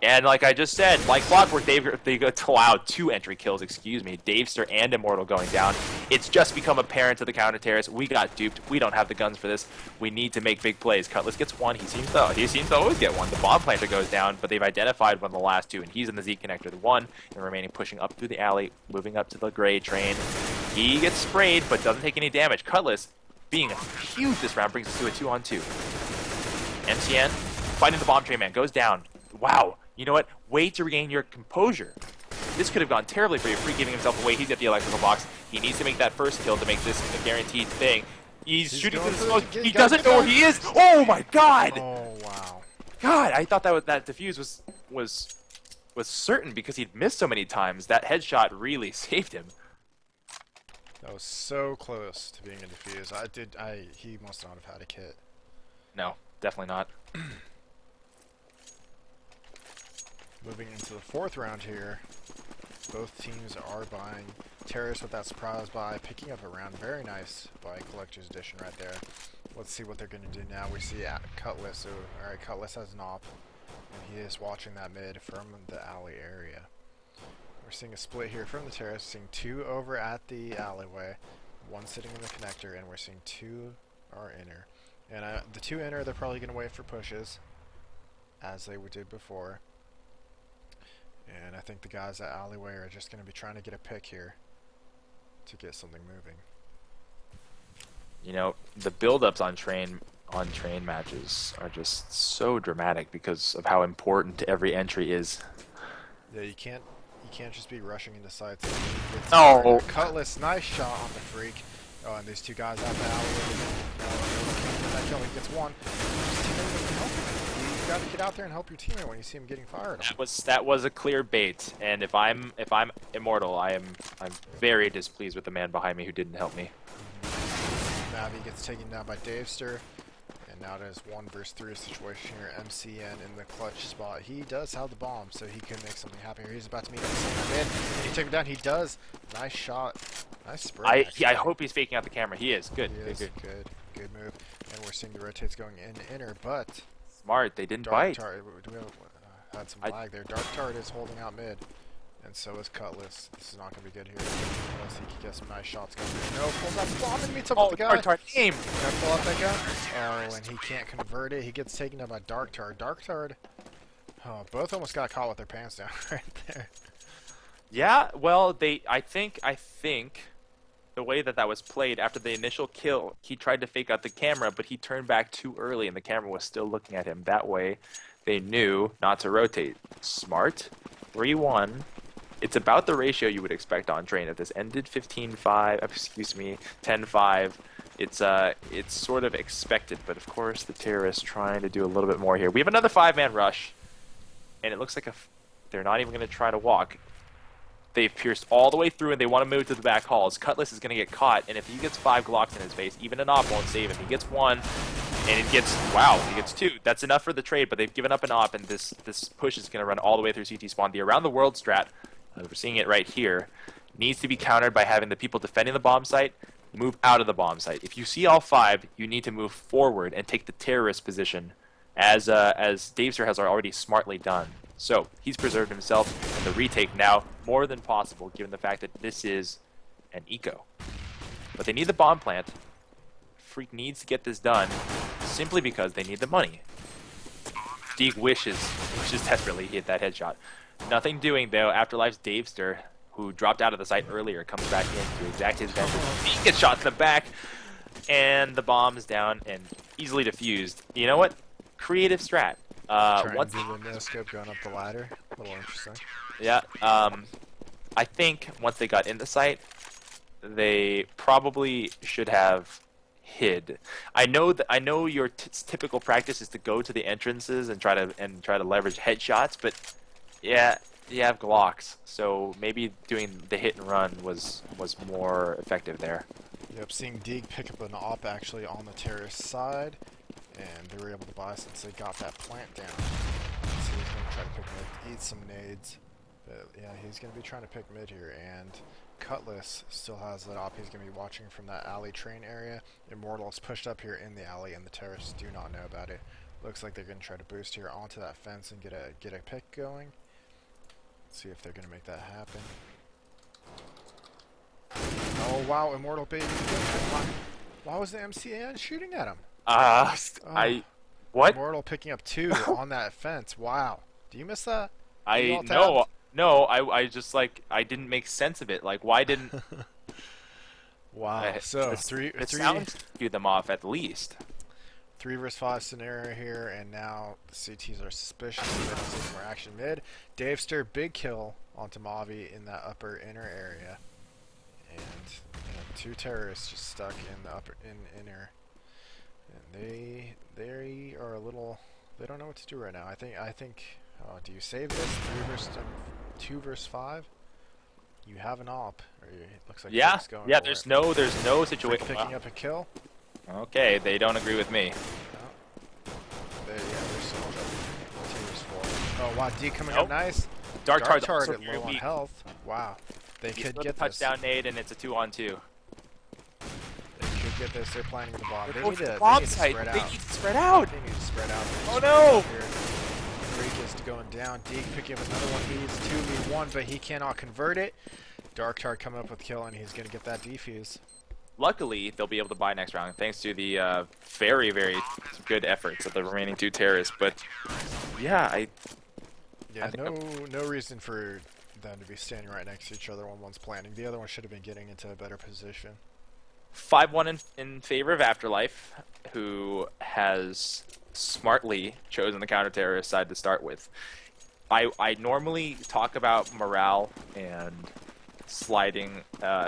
Speaker 1: And like I just said, like clockwork, they allowed 2 entry kills, excuse me, Davester and Immortal going down. It's just become apparent to the counter-terrorists, we got duped, we don't have the guns for this, we need to make big plays. Cutlass gets 1, he seems to always get 1. The bomb planter goes down, but they've identified one of the last 2, and he's in the Z connector, the 1, and the remaining pushing up through the alley, moving up to the gray train. He gets sprayed, but doesn't take any damage. Cutlass, being huge this round, brings us to a 2-on-2. MCN, fighting the bomb train man, goes down. Wow. You know what? Wait to regain your composure. This could have gone terribly for you. Free giving himself away. He's at the electrical box. He needs to make that first kill to make this a guaranteed thing. He's shooting through the smoke. He doesn't know where he is. Oh my god!
Speaker 2: Oh wow.
Speaker 1: God, I thought that defuse was certain because he'd missed so many times. That headshot really saved him.
Speaker 2: That was so close to being a defuse. He must not have had a kit.
Speaker 1: No, definitely not.
Speaker 2: Moving into the 4th round here, both teams are buying. Terrorists with that surprise buy, picking up a round. Very nice by Collector's Edition right there. Let's see what they're going to do now. We see Cutlass. Alright, Cutlass has an op, and he is watching that mid from the alley area. We're seeing a split here from the terrorists, seeing 2 over at the alleyway, 1 sitting in the connector, and we're seeing 2 are inner. And the 2 inner, they're probably going to wait for pushes, as they did before. And I think the guys at alleyway are just going to be trying to get a pick here to get something moving.
Speaker 1: You know, the build-ups on train matches are just so dramatic because of how important every entry is.
Speaker 2: Yeah, you can't just be rushing into sites.
Speaker 1: Oh,
Speaker 2: Cutlass, nice shot on the freak. Oh, and these 2 guys out the alleyway. That kill, he gets 1. His teammate doesn't help him. You got to get out there and help your teammate when you see him getting fired on.
Speaker 1: that was a clear bait, and if I'm Immortal, I'm very displeased with the man behind me who didn't help me.
Speaker 2: Navi gets taken down by Davester, and now there's 1 versus 3 situation here. MCN in the clutch spot. He does have the bomb, so he can make something happen here. He's about to meet MCN mid. Can he take him down? He does. Nice shot. Nice spray.
Speaker 1: I hope he's faking out the camera. He is. Good.
Speaker 2: He is. Good move. And we're seeing the rotates going in inner, but
Speaker 1: Smart. They didn't
Speaker 2: Dark
Speaker 1: bite.
Speaker 2: Tart, we had some lag there. Dark Tart is holding out mid, and so is Cutlass. This is not going to be good here. Unless he can get some nice shots going. No, pulls out the bomb and meets up with the guy.
Speaker 1: Dark Tart aim.
Speaker 2: Can I pull out that guy? Oh, and he can't convert it. He gets taken down by Dark Tart. Dark Tart. Oh, both almost got caught with their pants down right there.
Speaker 1: Yeah. Well, I think the way that was played after the initial kill, he tried to fake out the camera, but he turned back too early, and the camera was still looking at him. That way, they knew not to rotate. Smart. 3-1. It's about the ratio you would expect on train. If this ended 15-5, excuse me, 10-5, it's sort of expected. But of course, the terrorists trying to do a little bit more here. We have another 5-man rush, and it looks like they're not even going to try to walk. They've pierced all the way through, and they want to move to the back halls. Cutlass is going to get caught, and if he gets 5 Glocks in his face, even an op won't save him. He gets 1, and he gets 2. That's enough for the trade, but they've given up an op, and this push is going to run all the way through CT spawn. The around the world strat, we're seeing it right here, needs to be countered by having the people defending the bomb site move out of the bomb site. If you see all 5, you need to move forward and take the terrorist position as Davester has already smartly done. So he's preserved himself, and the retake now more than possible, given the fact that this is an eco. But they need the bomb plant. Freak needs to get this done simply because they need the money. Deke wishes desperately he hit that headshot. Nothing doing though. Afterlife's Davester, who dropped out of the site earlier, comes back in to exact his vengeance. He gets shot in the back, and the bomb is down and easily defused. You know what? Creative strat.
Speaker 2: Trying
Speaker 1: Once,
Speaker 2: to do the no scope going up the ladder. A little interesting.
Speaker 1: yeah. I think once they got in the site, they probably should have hid. I know your typical practice is to go to the entrances and try to leverage headshots, but yeah, you have Glocks, so maybe doing the hit and run was more effective there.
Speaker 2: Yep, seeing Deeg pick up an op actually on the terrace side, and they were able to buy since they got that plant down. So he's going to try to pick mid, eat some nades, but yeah, he's going to be trying to pick mid here, and Cutlass still has that op. He's going to be watching from that alley train area. Immortal's pushed up here in the alley, and the terrorists do not know about it. Looks like they're going to try to boost here onto that fence and get a pick going. Let's see if they're going to make that happen. Oh wow, Immortal baby. Why was the MCN shooting at him?
Speaker 1: What?
Speaker 2: Immortal picking up 2 on that fence. Wow. Do you miss that?
Speaker 1: No, I just like I didn't make sense of it. Like why didn't
Speaker 2: Wow. So
Speaker 1: three sounds cue them off at least.
Speaker 2: 3 versus 5 scenario here, and now the CTs are suspicious. They don't see more action mid. Davester, big kill onto Mavi in that upper inner area, and 2 terrorists just stuck in the upper inner, and they are a little. They don't know what to do right now. I think. Do you save this 2 versus 5? You have an op. Or it looks like
Speaker 1: Yeah,
Speaker 2: going
Speaker 1: yeah.
Speaker 2: for
Speaker 1: There's
Speaker 2: it.
Speaker 1: no situation.
Speaker 2: Picking up a kill.
Speaker 1: Okay, they don't agree with me.
Speaker 2: They're still 2 versus 4. Oh wow, D coming up nice.
Speaker 1: Dark
Speaker 2: target
Speaker 1: also
Speaker 2: low on
Speaker 1: weak.
Speaker 2: health. Wow, they could get
Speaker 1: the touchdown nade, and it's a 2-on-2.
Speaker 2: They could get this. They're planning the bomb. They
Speaker 1: They
Speaker 2: need to
Speaker 1: spread
Speaker 2: spread
Speaker 1: out.
Speaker 2: out.
Speaker 1: They need to spread out.
Speaker 2: They need to spread out.
Speaker 1: Oh no!
Speaker 2: Freak is going down. Deke picking up another one. He's 2v1, but he cannot convert it. Dark Tart coming up with kill, and he's going to get that defuse.
Speaker 1: Luckily, they'll be able to buy next round thanks to the very, very good efforts of the remaining 2 terrorists. But yeah,
Speaker 2: no reason for them to be standing right next to each other when one's planning. The other one should have been getting into a better position.
Speaker 1: 5-1 in favor of Afterlife, who has smartly chosen the counter-terrorist side to start with. I normally talk about morale and sliding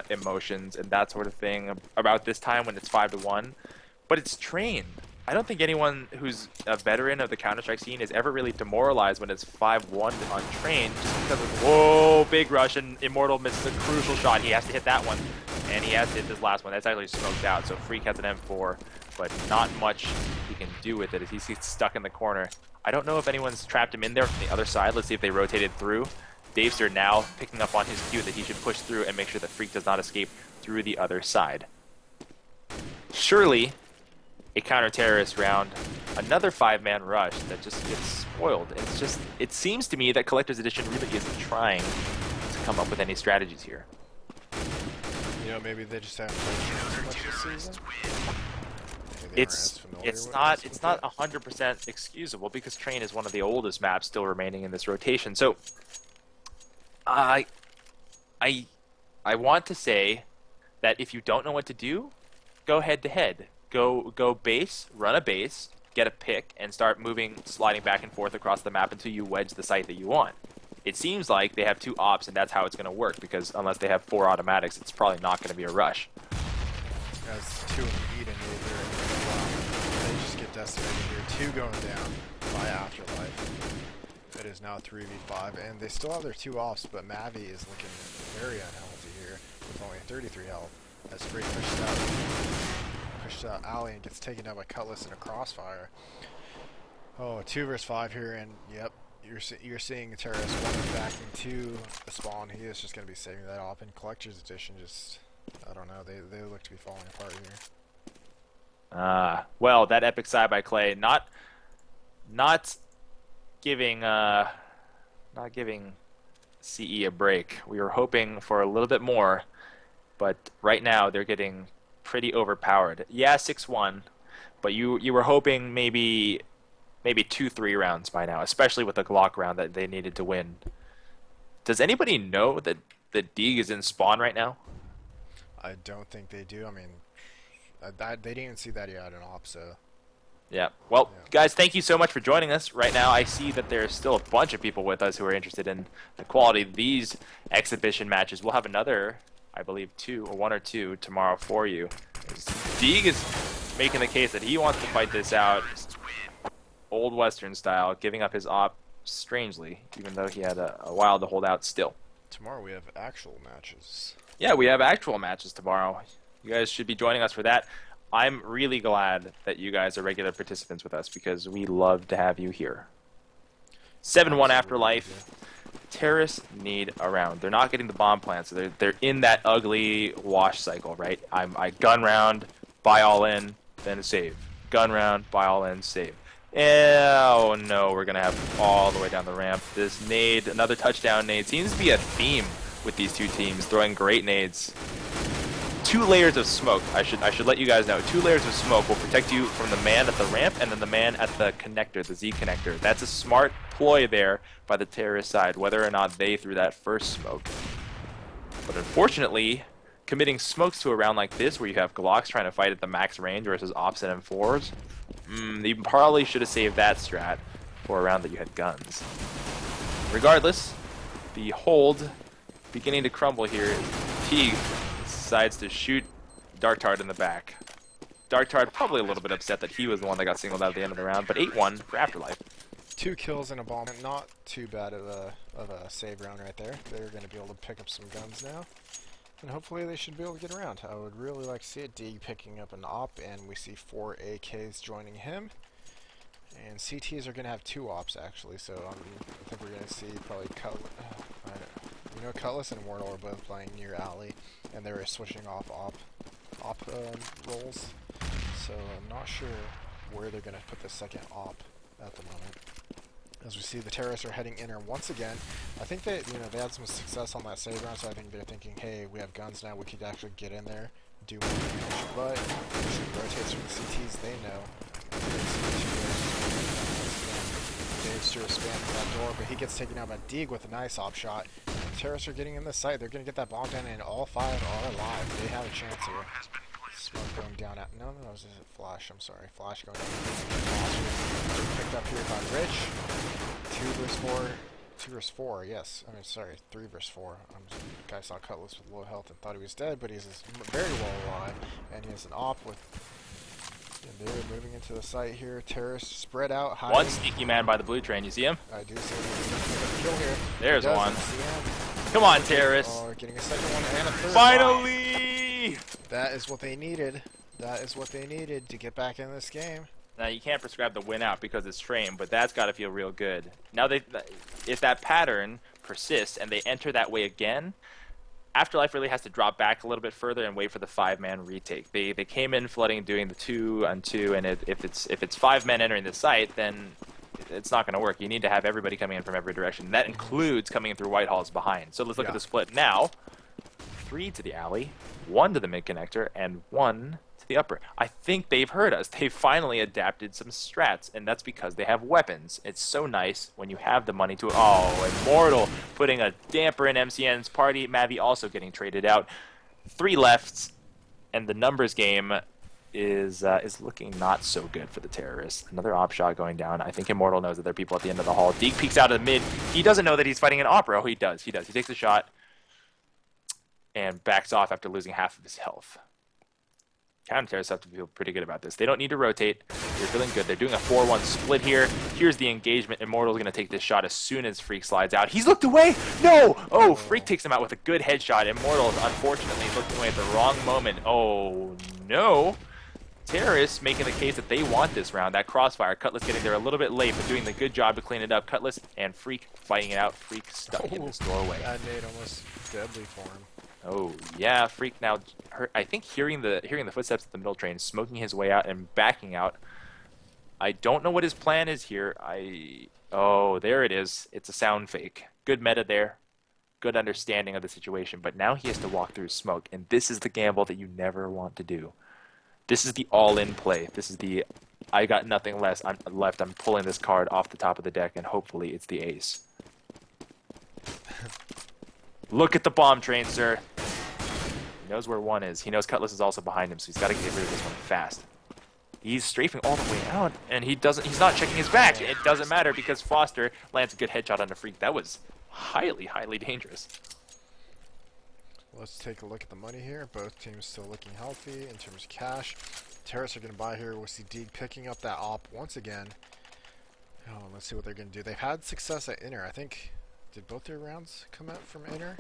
Speaker 1: emotions and that sort of thing about this time when it's 5-1, but it's trained. I don't think anyone who's a veteran of the Counter-Strike scene is ever really demoralized when it's 5-1 on train just because of, whoa, big rush, and Immortal misses a crucial shot. He has to hit that one, and he has to hit this last one. That's actually smoked out, so Freak has an M4, but not much he can do with it as he's stuck in the corner. I don't know if anyone's trapped him in there from the other side. Let's see if they rotated through. Davester now picking up on his cue that he should push through and make sure that Freak does not escape through the other side. Surely a counter-terrorist round, another 5-man rush that just gets spoiled. It seems to me that Collector's Edition really isn't trying to come up with any strategies here.
Speaker 2: You know, maybe they just haven't played Train so much this season.
Speaker 1: It's not 100% excusable because Train is one of the oldest maps still remaining in this rotation. So I want to say that if you don't know what to do, go head to head. Go base, run a base, get a pick, and start moving, sliding back and forth across the map until you wedge the site that you want. It seems like they have 2 ops, and that's how it's going to work, because unless they have 4 automatics, it's probably not going to be a rush.
Speaker 2: As 2 in Eden either, they just get decimated here. 2 going down by Afterlife. It is now 3v5, and they still have their 2 offs, but Mavi is looking very unhealthy here with only 33 health. As Freak pushed out alley and gets taken down by Cutlass in a crossfire. Oh, 2 versus 5 here, and yep, you're seeing Terrorist running back into the spawn. He is just going to be saving that off. And Collector's Edition just, I don't know, they look to be falling apart here.
Speaker 1: Well, that epic side by Clay, not not giving not giving CE a break. We were hoping for a little bit more, but right now they're getting pretty overpowered. Yeah, 6-1, but you were hoping maybe 2-3 rounds by now, especially with the Glock round that they needed to win. Does anybody know that Deeg is in spawn right now?
Speaker 2: I don't think they do. I mean, they didn't even see that he had an op, so
Speaker 1: Yeah. Well,
Speaker 2: yeah.
Speaker 1: guys, thank you so much for joining us. Right now, I see that there's still a bunch of people with us who are interested in the quality of these exhibition matches. We'll have another, I believe, two or one or two tomorrow for you. Deeg is making the case that he wants to fight this out old Western style, giving up his op strangely, even though he had a while to hold out still.
Speaker 2: Tomorrow we have actual matches.
Speaker 1: Yeah, we have actual matches tomorrow. You guys should be joining us for that. I'm really glad that you guys are regular participants with us because we love to have you here. 7-1
Speaker 2: Absolutely,
Speaker 1: Afterlife. Terrorists need a round. They're not getting the bomb plant, so they're in that ugly wash cycle, right? I gun round, buy all in, then save. Gun round, buy all in, save. Oh no, we're gonna have all the way down the ramp. This nade, another touchdown nade, seems to be a theme with these two teams, throwing great nades. 2 layers of smoke. I should let you guys know. 2 layers of smoke will protect you from the man at the ramp and then the man at the connector, the Z connector. That's a smart ploy there by the terrorist side, whether or not they threw that first smoke. But unfortunately, committing smokes to a round like this, where you have Glocks trying to fight at the max range versus Ops and M4s, you probably should have saved that strat for a round that you had guns. Regardless, the hold beginning to crumble here. Teague decides to shoot Darktard in the back. Darktard probably a little bit upset that he was the one that got singled out at the end of the round, but 8-1 for Afterlife.
Speaker 2: 2 kills and a bomb. Not too bad of a save round right there. They're going to be able to pick up some guns now. And hopefully they should be able to get around. I would really like to see it. Deeg picking up an op, and we see 4 AKs joining him. And CTs are going to have 2 ops, actually, so I think we're going to see probably Cutlass and Immortal are both playing near alley, and they're switching off op roles. So I'm not sure where they're going to put the second op at the moment. As we see, the terrorists are heading inner once again. I think they had some success on that save round, so I think they're thinking, hey, we have guns now, we could actually get in there, do more damage. But as she rotates from the CTs, they know. Dave's to spam for that door, but he gets taken out by Deeg with a nice op shot. The terrorists are getting in the site. They're going to get that bomb down, and all 5 are alive. They have a chance here. Smoke going down at... No, it was a Flash. I'm sorry. Flash going down. Flash picked up here by Rich. 2 versus 4. 2 versus 4, yes. I mean, sorry. 3 versus 4. Guy saw Cutlass with low health and thought he was dead, but he's very well alive. And he has an op with... And they're moving into the site here. Terrorists spread out. Hiding.
Speaker 1: One sneaky man by the blue train. You see him?
Speaker 2: I do see him. He's going to pick up a kill here.
Speaker 1: There's one. Come on, terrorists.
Speaker 2: Oh, getting a second one and a third.
Speaker 1: Finally!
Speaker 2: That is what they needed. That is what they needed to get back in this game.
Speaker 1: Now, you can't prescribe the win out because it's frame, but that's got to feel real good. Now, if that pattern persists and they enter that way again, Afterlife really has to drop back a little bit further and wait for the 5-man retake. They came in flooding, doing the 2-on-2, and if it's 5 men entering the site, then it's not going to work. You need to have everybody coming in from every direction. That includes coming in through Whitehall's behind. So let's look at the split now. 3 to the alley, 1 to the mid connector, and 1 to the upper. I think they've heard us. They've finally adapted some strats, and that's because they have weapons. It's so nice when you have the money to... Oh, Immortal putting a damper in MCN's party. Mavi also getting traded out. 3 lefts, and the numbers game is looking not so good for the terrorists. Another op shot going down. I think Immortal knows that there are people at the end of the hall. Deeg peeks out of the mid. He doesn't know that he's fighting an opera. Oh, he does. He takes a shot and backs off after losing half of his health. Counter-terrorists have to feel pretty good about this. They don't need to rotate. They're feeling good. They're doing a 4-1 split here. Here's the engagement. Immortal's going to take this shot as soon as Freak slides out. He's looked away! No! Oh, Freak takes him out with a good headshot. Immortal, unfortunately, looking away at the wrong moment. Oh, no. Terrorists making the case that they want this round. That crossfire. Cutlass getting there a little bit late, but doing the good job to clean it up. Cutlass and Freak fighting it out. Freak stuck in this doorway.
Speaker 2: That nade almost deadly for him.
Speaker 1: Oh yeah, Freak now. I think hearing the footsteps at the middle train, smoking his way out and backing out. I don't know what his plan is here. Oh, there it is. It's a sound fake. Good meta there. Good understanding of the situation. But now he has to walk through smoke, and this is the gamble that you never want to do. This is the all-in play. This is the I got nothing left. I'm pulling this card off the top of the deck, and hopefully it's the ace. Look at the bomb train, sir. He knows where one is. He knows Cutlass is also behind him, so he's got to get rid of this one fast. He's strafing all the way out, and he's not checking his back. It doesn't matter because Foster lands a good headshot on the Freak. That was highly, highly dangerous.
Speaker 2: Let's take a look at the money here. Both teams still looking healthy in terms of cash. Terrace are going to buy here. We'll see Deeg picking up that op once again. Oh, let's see what they're going to do. They've had success at Inner. I think, did both their rounds come out from Inner?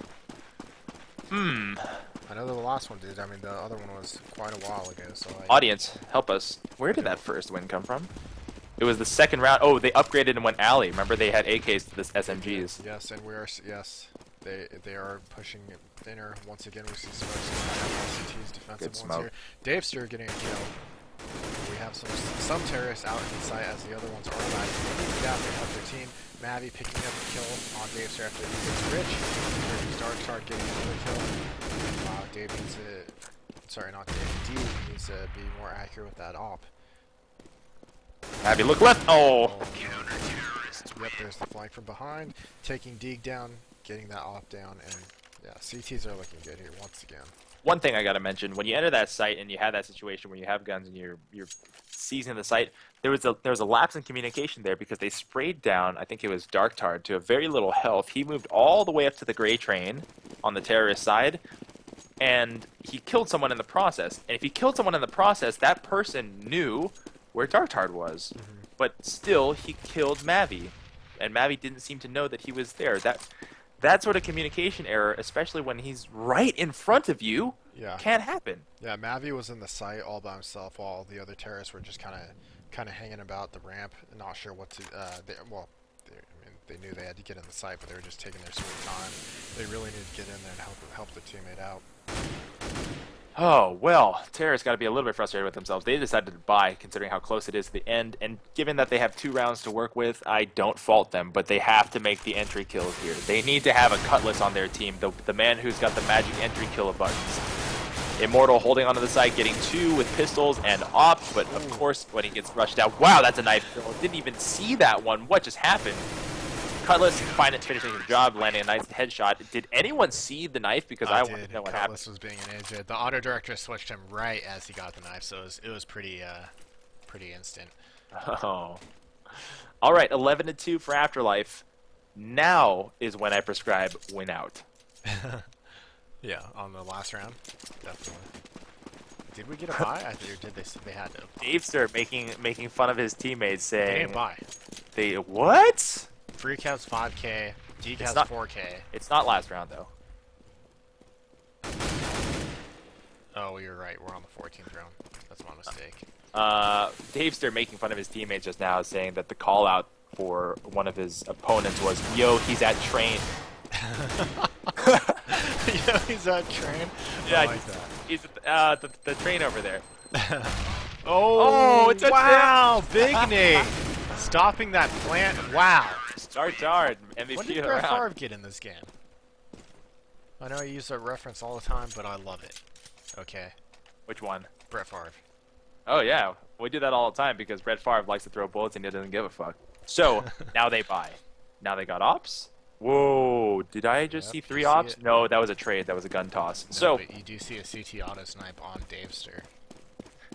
Speaker 2: I know the last one did. I mean, the other one was quite a while ago. So
Speaker 1: Audience, help us. Where did that first win come from? It was the second round. Oh, they upgraded and went alley. Remember, they had AKs to this SMGs.
Speaker 2: Yes, and we are. Yes, they are pushing Inner once again. We see smokes. LCT's defensive ones here. Davester getting a kill. We have some terrorists out in the site as the other ones are alive. Yeah, they have their team. Mavi picking up a kill on Davester after he gets rich. Here's Darkstar getting another kill. Wow, Dave needs to. Sorry, not Dave. D needs to be more accurate with that op.
Speaker 1: Mavi, look left. Oh.
Speaker 2: Yep, there's the flank from behind. Taking Deeg down, getting that op down, and yeah, CTs are looking good here once again.
Speaker 1: One thing I gotta mention: when you enter that site and you have that situation where you have guns and you're seizing the site, there was a lapse in communication there because they sprayed down. I think it was Darktard to a very little health. He moved all the way up to the gray train on the terrorist side, and he killed someone in the process. And if he killed someone in the process, that person knew where Darktard was, but still he killed Mavi, and Mavi didn't seem to know that he was there. That sort of communication error, especially when he's right in front of you, can't happen.
Speaker 2: Yeah, Mavi was in the site all by himself while the other terrorists were just kind of hanging about the ramp, not sure what to. They knew they had to get in the site, but they were just taking their sweet time. They really needed to get in there and help their teammate out.
Speaker 1: Oh, well, terrorists got to be a little bit frustrated with themselves. They decided to buy, considering how close it is to the end, and given that they have 2 rounds to work with, I don't fault them, but they have to make the entry kills here. They need to have a Cutlass on their team, the man who's got the magic entry kill buttons. Immortal holding onto the side, getting 2 with pistols and op, but of course, when he gets rushed out, wow, that's a knife kill. Didn't even see that one. What just happened? Cutlass finishing the job, landing a nice headshot. Did anyone see the knife? Because I want to know what happened.
Speaker 2: Cutlass was being an idiot. The auto director switched him right as he got the knife, so it was pretty instant.
Speaker 1: Oh. All right, 11-2 for Afterlife. Now is when I prescribe win out.
Speaker 2: Yeah, on the last round, definitely. Did we get a buy? Or did they had to?
Speaker 1: Davester making fun of his teammates, saying
Speaker 2: they didn't buy.
Speaker 1: They what?
Speaker 2: Freak has 5K, Deeg has 4K.
Speaker 1: It's not last round, though.
Speaker 2: Oh, you're right. We're on the 14th round. That's my mistake.
Speaker 1: Davester making fun of his teammates just now, saying that the call out for one of his opponents was, "Yo, he's at train."
Speaker 2: Yo, he's at train?
Speaker 1: Yeah,
Speaker 2: I like that.
Speaker 1: He's at the train over there.
Speaker 2: Oh,
Speaker 1: it's a
Speaker 2: wow, Big Nate. Stopping that plant. Wow.
Speaker 1: Start hard. MVP
Speaker 2: When did Brett Favre get in this game? I know I use that reference all the time, but I love it. Okay.
Speaker 1: Which one?
Speaker 2: Brett Favre.
Speaker 1: Oh, yeah. We do that all the time because Brett Favre likes to throw bullets and he doesn't give a fuck. So, now they buy. Now they got ops. Whoa. Did I just see 3 ops? No, that was a trade. That was a gun toss.
Speaker 2: No,
Speaker 1: so,
Speaker 2: but you do see a CT auto snipe on Davester.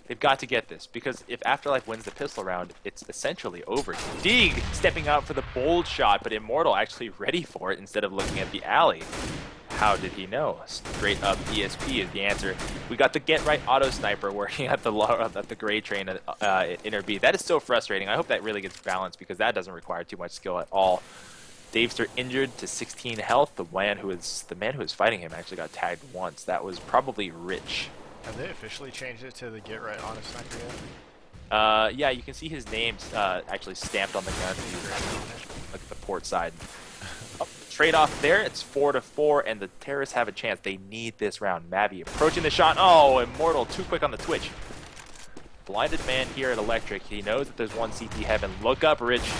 Speaker 1: They've got to get this, because if Afterlife wins the pistol round, it's essentially over. Deeg stepping out for the bold shot, but Immortal actually ready for it instead of looking at the alley. How did he know? Straight up ESP is the answer. We got the Get Right Auto Sniper working at the gray train at Inner B. That is so frustrating. I hope that really gets balanced, because that doesn't require too much skill at all. Davester injured to 16 health. The man who was fighting him actually got tagged once. That was probably Rich.
Speaker 2: Have they officially changed it to the Get Right Auto Sniper yet?
Speaker 1: Yeah, you can see his name actually stamped on the gun. Look at the port side. Trade-off there. It's 4-4, and the terrorists have a chance. They need this round. Mavi approaching the shot. Oh, Immortal too quick on the twitch. blinded man here at Electric. He knows that there's one CT heaven. Look up, Rich.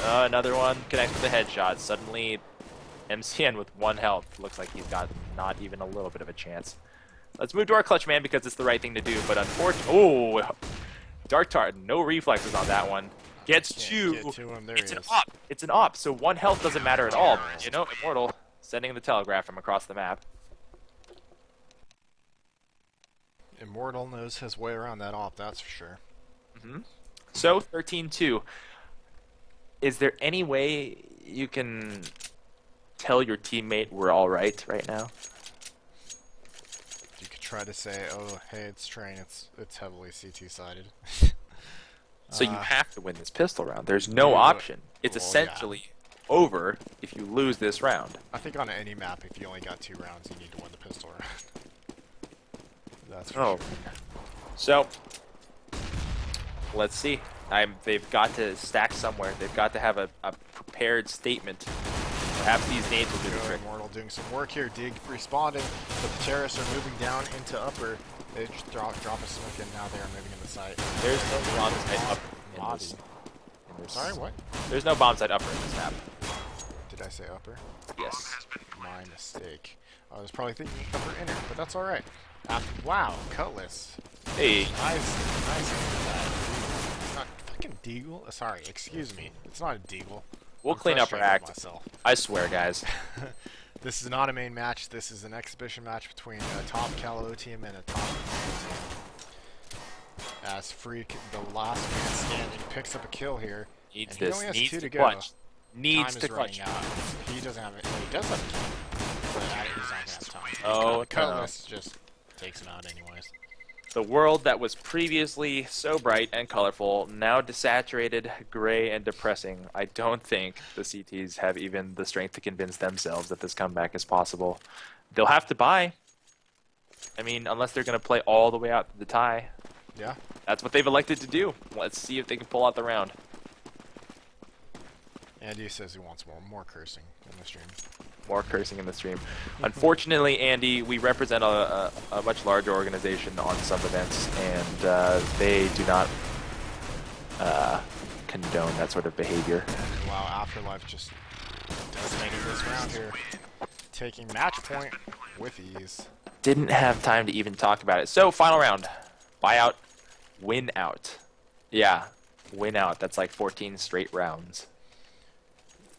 Speaker 1: Another one connects with a headshot. Suddenly, MCN with 1 health. Looks like he's got not even a little bit of a chance. Let's move to our clutch man because it's the right thing to do. But unfortunately, oh, Dark Tart, no reflexes on that one. Gets
Speaker 2: Can't
Speaker 1: two.
Speaker 2: get to him. There
Speaker 1: It's
Speaker 2: he
Speaker 1: an
Speaker 2: is.
Speaker 1: op. It's an op. So 1 health doesn't matter at all. You know, Immortal sending the telegraph from across the map.
Speaker 2: Immortal knows his way around that op, that's for sure.
Speaker 1: So 13-2. Is there any way you can tell your teammate we're all right now?
Speaker 2: You could try to say, "Oh, hey, it's Train. It's heavily CT sided."
Speaker 1: So you have to win this pistol round. There's no option. It's
Speaker 2: well,
Speaker 1: essentially over if you lose this round.
Speaker 2: I think on any map, if you only got 2 rounds, you need to win the pistol round. That's for
Speaker 1: Oh.
Speaker 2: sure.
Speaker 1: So let's see. They've got to stack somewhere. They've got to have a prepared statement. Perhaps these nades will do the
Speaker 2: Go,
Speaker 1: trick.
Speaker 2: Immortal doing some work here. Dig responding, but the terrorists are moving down into upper. They just drop a smoke, and now they are moving in the site.
Speaker 1: There's no bomb site upper in
Speaker 2: Lobby.
Speaker 1: this.
Speaker 2: Sorry, what?
Speaker 1: There's no bomb site upper in this map.
Speaker 2: Did I say upper?
Speaker 1: Yes.
Speaker 2: My mistake. I was probably thinking upper inner, but that's all right. Wow, Cutlass.
Speaker 1: Hey.
Speaker 2: Nice. It's not fucking Deagle. Sorry, excuse me. It's not a Deagle.
Speaker 1: We'll
Speaker 2: I'm
Speaker 1: clean up our
Speaker 2: frustrated
Speaker 1: act.
Speaker 2: with myself.
Speaker 1: I swear, guys.
Speaker 2: This is not a main match. This is an exhibition match between a top Calo team and a top team. As Freak, the last man standing, picks up a kill here.
Speaker 1: Needs
Speaker 2: and he
Speaker 1: this.
Speaker 2: only has
Speaker 1: Needs
Speaker 2: 2
Speaker 1: to
Speaker 2: to go.
Speaker 1: clutch. Needs
Speaker 2: Time
Speaker 1: to
Speaker 2: is
Speaker 1: clutch.
Speaker 2: running out. He doesn't have it. He does have a kill, but he's not gonna have time.
Speaker 1: Oh,
Speaker 2: Cutlass just takes him out anyways.
Speaker 1: The world that was previously so bright and colorful, now desaturated, gray, and depressing. I don't think the CTs have even the strength to convince themselves that this comeback is possible. They'll have to buy. I mean, unless they're going to play all the way out to the tie.
Speaker 2: Yeah.
Speaker 1: That's what they've elected to do. Let's see if they can pull out the round.
Speaker 2: Andy says he wants more cursing in the stream.
Speaker 1: More cursing in the stream. Unfortunately, Andy, we represent a much larger organization on some events, and they do not condone that sort of behavior.
Speaker 2: And wow, Afterlife just decimating this round here. Taking match point with ease.
Speaker 1: Didn't have time to even talk about it. So, final round. Buy out, win out. Yeah, win out. That's like 14 straight rounds.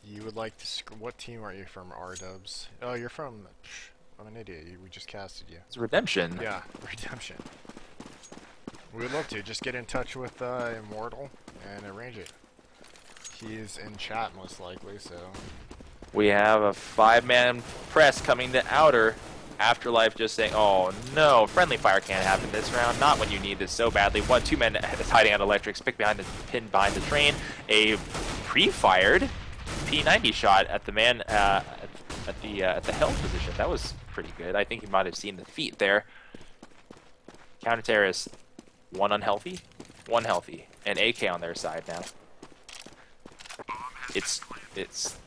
Speaker 2: You would like to... What team are you from, R-Dubs? Oh, you're from... I'm an idiot. We just casted you.
Speaker 1: It's redemption.
Speaker 2: Yeah, Redemption. We would love to. Just get in touch with Immortal and arrange it. He's in chat most likely, so...
Speaker 1: We have a 5-man press coming to outer. Afterlife just saying, oh no, friendly fire can't happen this round. Not when you need this so badly. 2 men is hiding out electrics, pinned behind the train. A pre-fired P90 shot at the man at the held position. That was pretty good. I think you might have seen the feet there. Counter terrorists, 1 unhealthy, 1 healthy, and AK on their side now. It's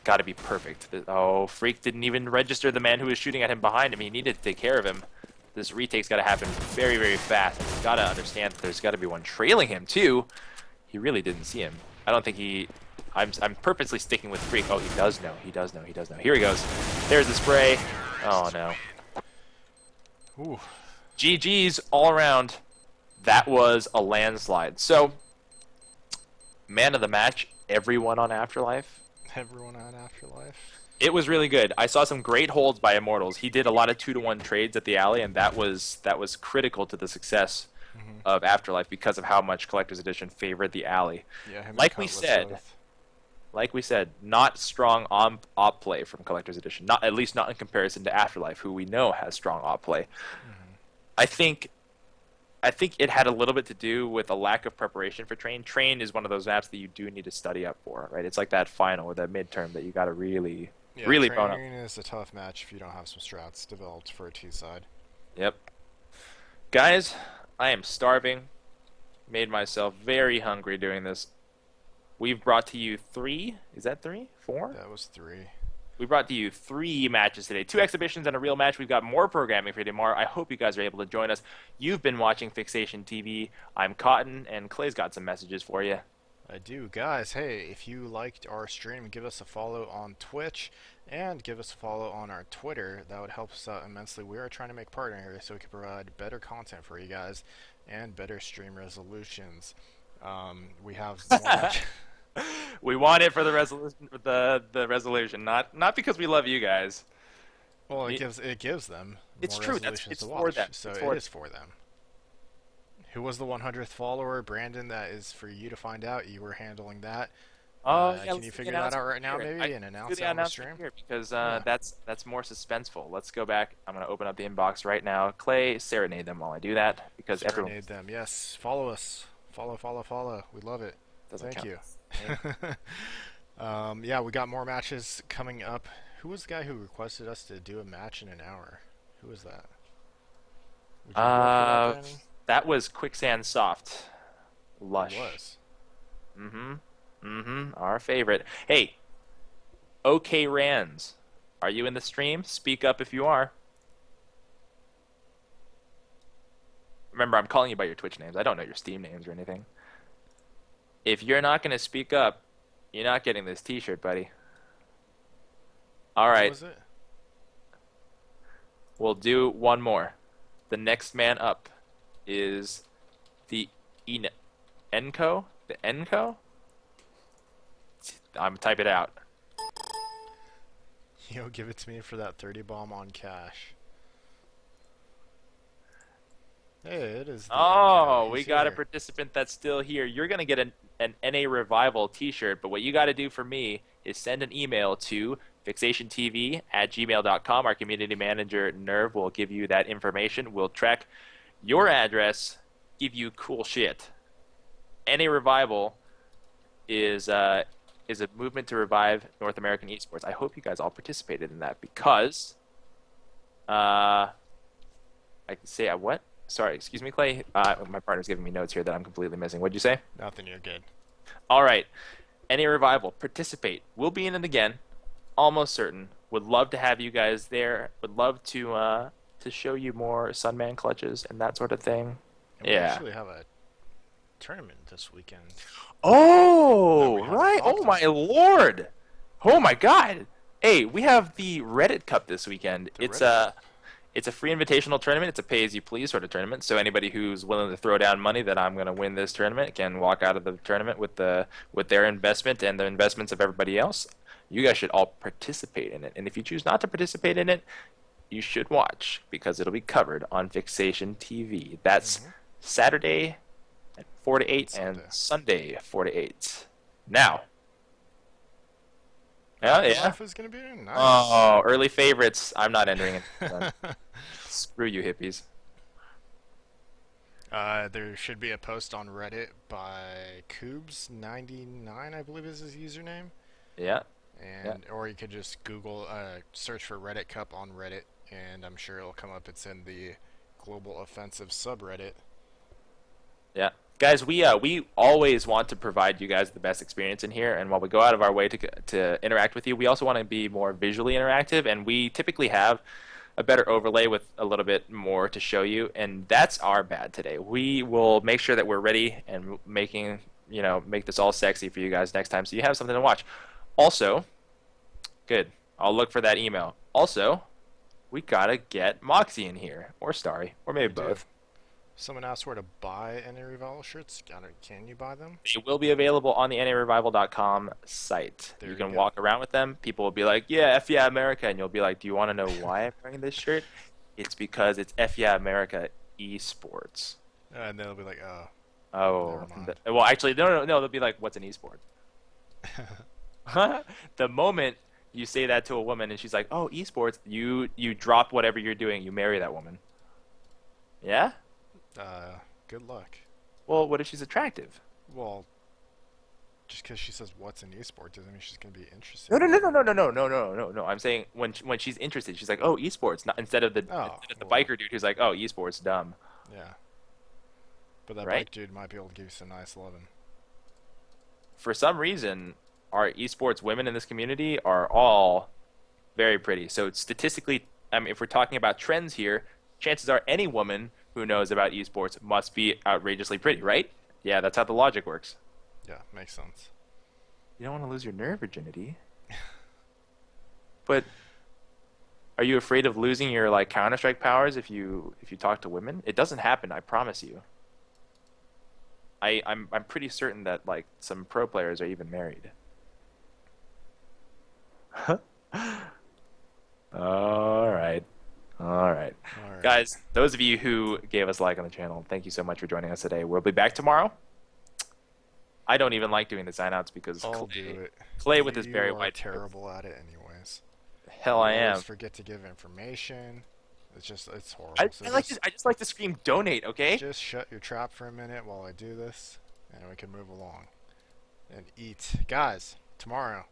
Speaker 1: got to be perfect. Oh, Freak didn't even register the man who was shooting at him behind him. He needed to take care of him. This retake's got to happen very, very fast. He's got to understand that there's got to be one trailing him too. He really didn't see him. I don't think he. I'm purposely sticking with Freak. Oh, he does know. He does know. He does know. Here he goes. There's the spray. Oh no.
Speaker 2: Ooh.
Speaker 1: GG's all around. That was a landslide. So, man of the match, everyone on Afterlife.
Speaker 2: Everyone on Afterlife.
Speaker 1: It was really good. I saw some great holds by Immortals. He did a lot of 2-to-1 trades at the alley, and that was critical to the success of Afterlife because of how much Collector's Edition favored the alley.
Speaker 2: Yeah, him and
Speaker 1: Like we
Speaker 2: Cutlass
Speaker 1: said, not strong op play from Collector's Edition. Not, at least not in comparison to Afterlife, who we know has strong op play. I think it had a little bit to do with a lack of preparation for Train. Train is one of those maps that you do need to study up for, right? It's like that final or that midterm that you got to really bone up.
Speaker 2: Training is a tough match if you don't have some strats developed for a T side.
Speaker 1: Yep. Guys, I am starving. Made myself very hungry doing this. We've brought to you 3. Is that 3? 4?
Speaker 2: That was 3.
Speaker 1: We brought to you 3 matches today, 2 exhibitions and a real match. We've got more programming for you tomorrow. I hope you guys are able to join us. You've been watching Fixation TV. I'm Cotton, and Clay's got some messages for you.
Speaker 2: I do. Guys, hey, if you liked our stream, give us a follow on Twitch and give us a follow on our Twitter. That would help us out immensely. We are trying to make partner here so we can provide better content for you guys and better stream resolutions. We have more match.
Speaker 1: We want it for the resolution, the resolution, not because we love you guys.
Speaker 2: Well, it gives them
Speaker 1: It's
Speaker 2: more
Speaker 1: true.
Speaker 2: resolutions
Speaker 1: It's
Speaker 2: to
Speaker 1: for
Speaker 2: watch,
Speaker 1: them.
Speaker 2: so
Speaker 1: It's
Speaker 2: it
Speaker 1: for
Speaker 2: is for them. Who was the 100th follower? Brandon, that is for you to find out. You were handling that.
Speaker 1: Oh yeah,
Speaker 2: Can
Speaker 1: let's
Speaker 2: you
Speaker 1: do the
Speaker 2: figure that out
Speaker 1: announcement
Speaker 2: right now,
Speaker 1: here.
Speaker 2: maybe, and
Speaker 1: Do
Speaker 2: announce
Speaker 1: the
Speaker 2: it on the
Speaker 1: announcement
Speaker 2: stream?
Speaker 1: here because
Speaker 2: Yeah.
Speaker 1: that's more suspenseful. Let's go back. I'm gonna open up the inbox right now. Clay, serenade them while I do that because everyone
Speaker 2: Serenade them. Yes. Follow us. Follow, follow, follow. We love it.
Speaker 1: doesn't
Speaker 2: Thank
Speaker 1: count.
Speaker 2: you. Yeah, we got more matches coming up. Who was the guy who requested us to do a match in an hour? Who was that? Would you go up for that,
Speaker 1: Uh,
Speaker 2: Brandon?
Speaker 1: that was Quicksand Soft,
Speaker 2: Who
Speaker 1: Lush.
Speaker 2: was?
Speaker 1: Mm-hmm. Mm-hmm. Our favorite. Hey, OK Rands, are you in the stream? Speak up if you are. Remember, I'm calling you by your Twitch names. I don't know your Steam names or anything. If you're not gonna speak up, you're not getting this T-shirt, buddy. All
Speaker 2: Who
Speaker 1: right,
Speaker 2: was it?
Speaker 1: we'll do one more. The next man up is the Enco. The Enco. I'm type it out.
Speaker 2: Yo, give it to me for that 30 bomb on cash. Hey, it is the Enco.
Speaker 1: Oh, we
Speaker 2: He's
Speaker 1: got a
Speaker 2: here.
Speaker 1: participant that's still here. You're gonna get an NA Revival T-shirt, but what you got to do for me is send an email to fixationtv@gmail.com. Our community manager Nerve will give you that information. We'll track your address, give you cool shit. NA Revival is a movement to revive North American esports. I hope you guys all participated in that because I can say what? Sorry, excuse me, Clay. My partner's giving me notes here that I'm completely missing. What'd you say?
Speaker 2: Nothing, you're good.
Speaker 1: All right. Any revival, participate. We'll be in it again. Almost certain. Would love to have you guys there. Would love to show you more Sunman clutches and that sort of thing.
Speaker 2: And we
Speaker 1: Yeah.
Speaker 2: actually have a tournament this weekend that we
Speaker 1: Oh,
Speaker 2: haven't
Speaker 1: right.
Speaker 2: talked
Speaker 1: Oh my
Speaker 2: about.
Speaker 1: lord. Oh my God. Hey, we have the Reddit Cup this weekend.
Speaker 2: The Reddit Cup.
Speaker 1: It's a free invitational tournament. It's a pay-as-you-please sort of tournament. So anybody who's willing to throw down money that I'm going to win this tournament can walk out of the tournament with their investment and the investments of everybody else. You guys should all participate in it. And if you choose not to participate in it, you should watch because it'll be covered on Fixation TV. That's
Speaker 2: Mm-hmm.
Speaker 1: Saturday at 4 to 8 and
Speaker 2: Sunday.
Speaker 1: Sunday 4 to 8. Now, yeah, yeah.
Speaker 2: Afterlife is gonna be there? Nice.
Speaker 1: Oh, early favorites. I'm not entering it. Screw you, hippies.
Speaker 2: There should be a post on Reddit by Coobs99, I believe is his username.
Speaker 1: Yeah, yeah.
Speaker 2: And or you could just Google search for Reddit Cup on Reddit, and I'm sure it'll come up. It's in the Global Offensive subreddit.
Speaker 1: Yeah, guys, we always want to provide you guys the best experience in here, and while we go out of our way to interact with you, we also want to be more visually interactive, and we typically have a better overlay with a little bit more to show you, and that's our bad today. We will make sure that we're ready and make this all sexy for you guys next time, so you have something to watch. Also, good. I'll look for that email. Also, we gotta get Moxie in here, or Starry, or maybe
Speaker 2: We do.
Speaker 1: both.
Speaker 2: Someone asked where to buy any Revival shirts. Can you buy them?
Speaker 1: They will be available on the narevival.com site.
Speaker 2: There
Speaker 1: You
Speaker 2: you
Speaker 1: can
Speaker 2: go.
Speaker 1: walk around with them. People will be like, "Yeah, F yeah America," and you'll be like, "Do you want to know why I'm wearing this shirt?" It's because it's F yeah America esports.
Speaker 2: And they'll be like, oh,
Speaker 1: Oh,
Speaker 2: never mind.
Speaker 1: well, actually, no. They'll be like, "What's an esport?" The moment you say that to a woman and she's like, "Oh, esports," you drop whatever you're doing. You marry that woman. Yeah.
Speaker 2: Good luck.
Speaker 1: Well, what if she's attractive?
Speaker 2: Well, just because she says what's an esport doesn't mean she's gonna be interested.
Speaker 1: No. I'm saying when she's interested, she's like, "Oh, esports," not instead of
Speaker 2: Oh,
Speaker 1: the
Speaker 2: well,
Speaker 1: biker dude who's like, "Oh, esports, dumb."
Speaker 2: yeah. But that
Speaker 1: Right?
Speaker 2: bike dude might be able to give you some nice loving.
Speaker 1: For some reason, our esports women in this community are all Very pretty. So statistically, I mean, if we're talking about trends here, chances are any woman who knows about esports must be outrageously pretty, right? Yeah, that's how the logic works.
Speaker 2: Yeah, makes sense.
Speaker 1: You don't want to lose your nerve virginity, but are you afraid of losing your like Counter-Strike powers if you talk to women? It doesn't happen, I promise you. I'm pretty certain that like some pro players are even married. All right. All right.
Speaker 2: All right.
Speaker 1: Guys, those of you who gave us a like on the channel, thank you so much for joining us today. We'll be back tomorrow. I don't even like doing the sign-outs because
Speaker 2: I'll do it.
Speaker 1: Clay with his
Speaker 2: You
Speaker 1: Barry
Speaker 2: are
Speaker 1: White voice.
Speaker 2: terrible at it anyways.
Speaker 1: Hell
Speaker 2: You
Speaker 1: I
Speaker 2: always
Speaker 1: am.
Speaker 2: forget to give information. It's
Speaker 1: I,
Speaker 2: horrible. So
Speaker 1: I like to
Speaker 2: just
Speaker 1: I just like to scream donate, okay?
Speaker 2: just shut your trap for a minute while I do this, and we can move along and eat. Guys, tomorrow,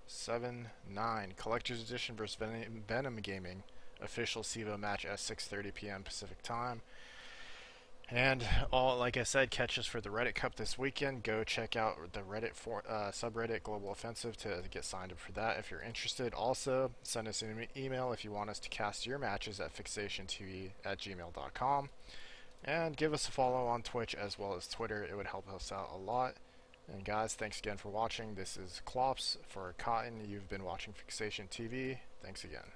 Speaker 2: 7/9 Collector's Edition versus Venom Gaming official SIVO match at 6:30 p.m. Pacific Time. And all, like I said, catch us for the Reddit Cup this weekend. Go check out the Reddit subreddit Global Offensive to get signed up for that if you're interested. Also, send us an email if you want us to cast your matches at fixationtv@gmail.com. And give us a follow on Twitch as well as Twitter. It would help us out a lot. And guys, thanks again for watching. This is Klops for Cotton. You've been watching Fixation TV. Thanks again.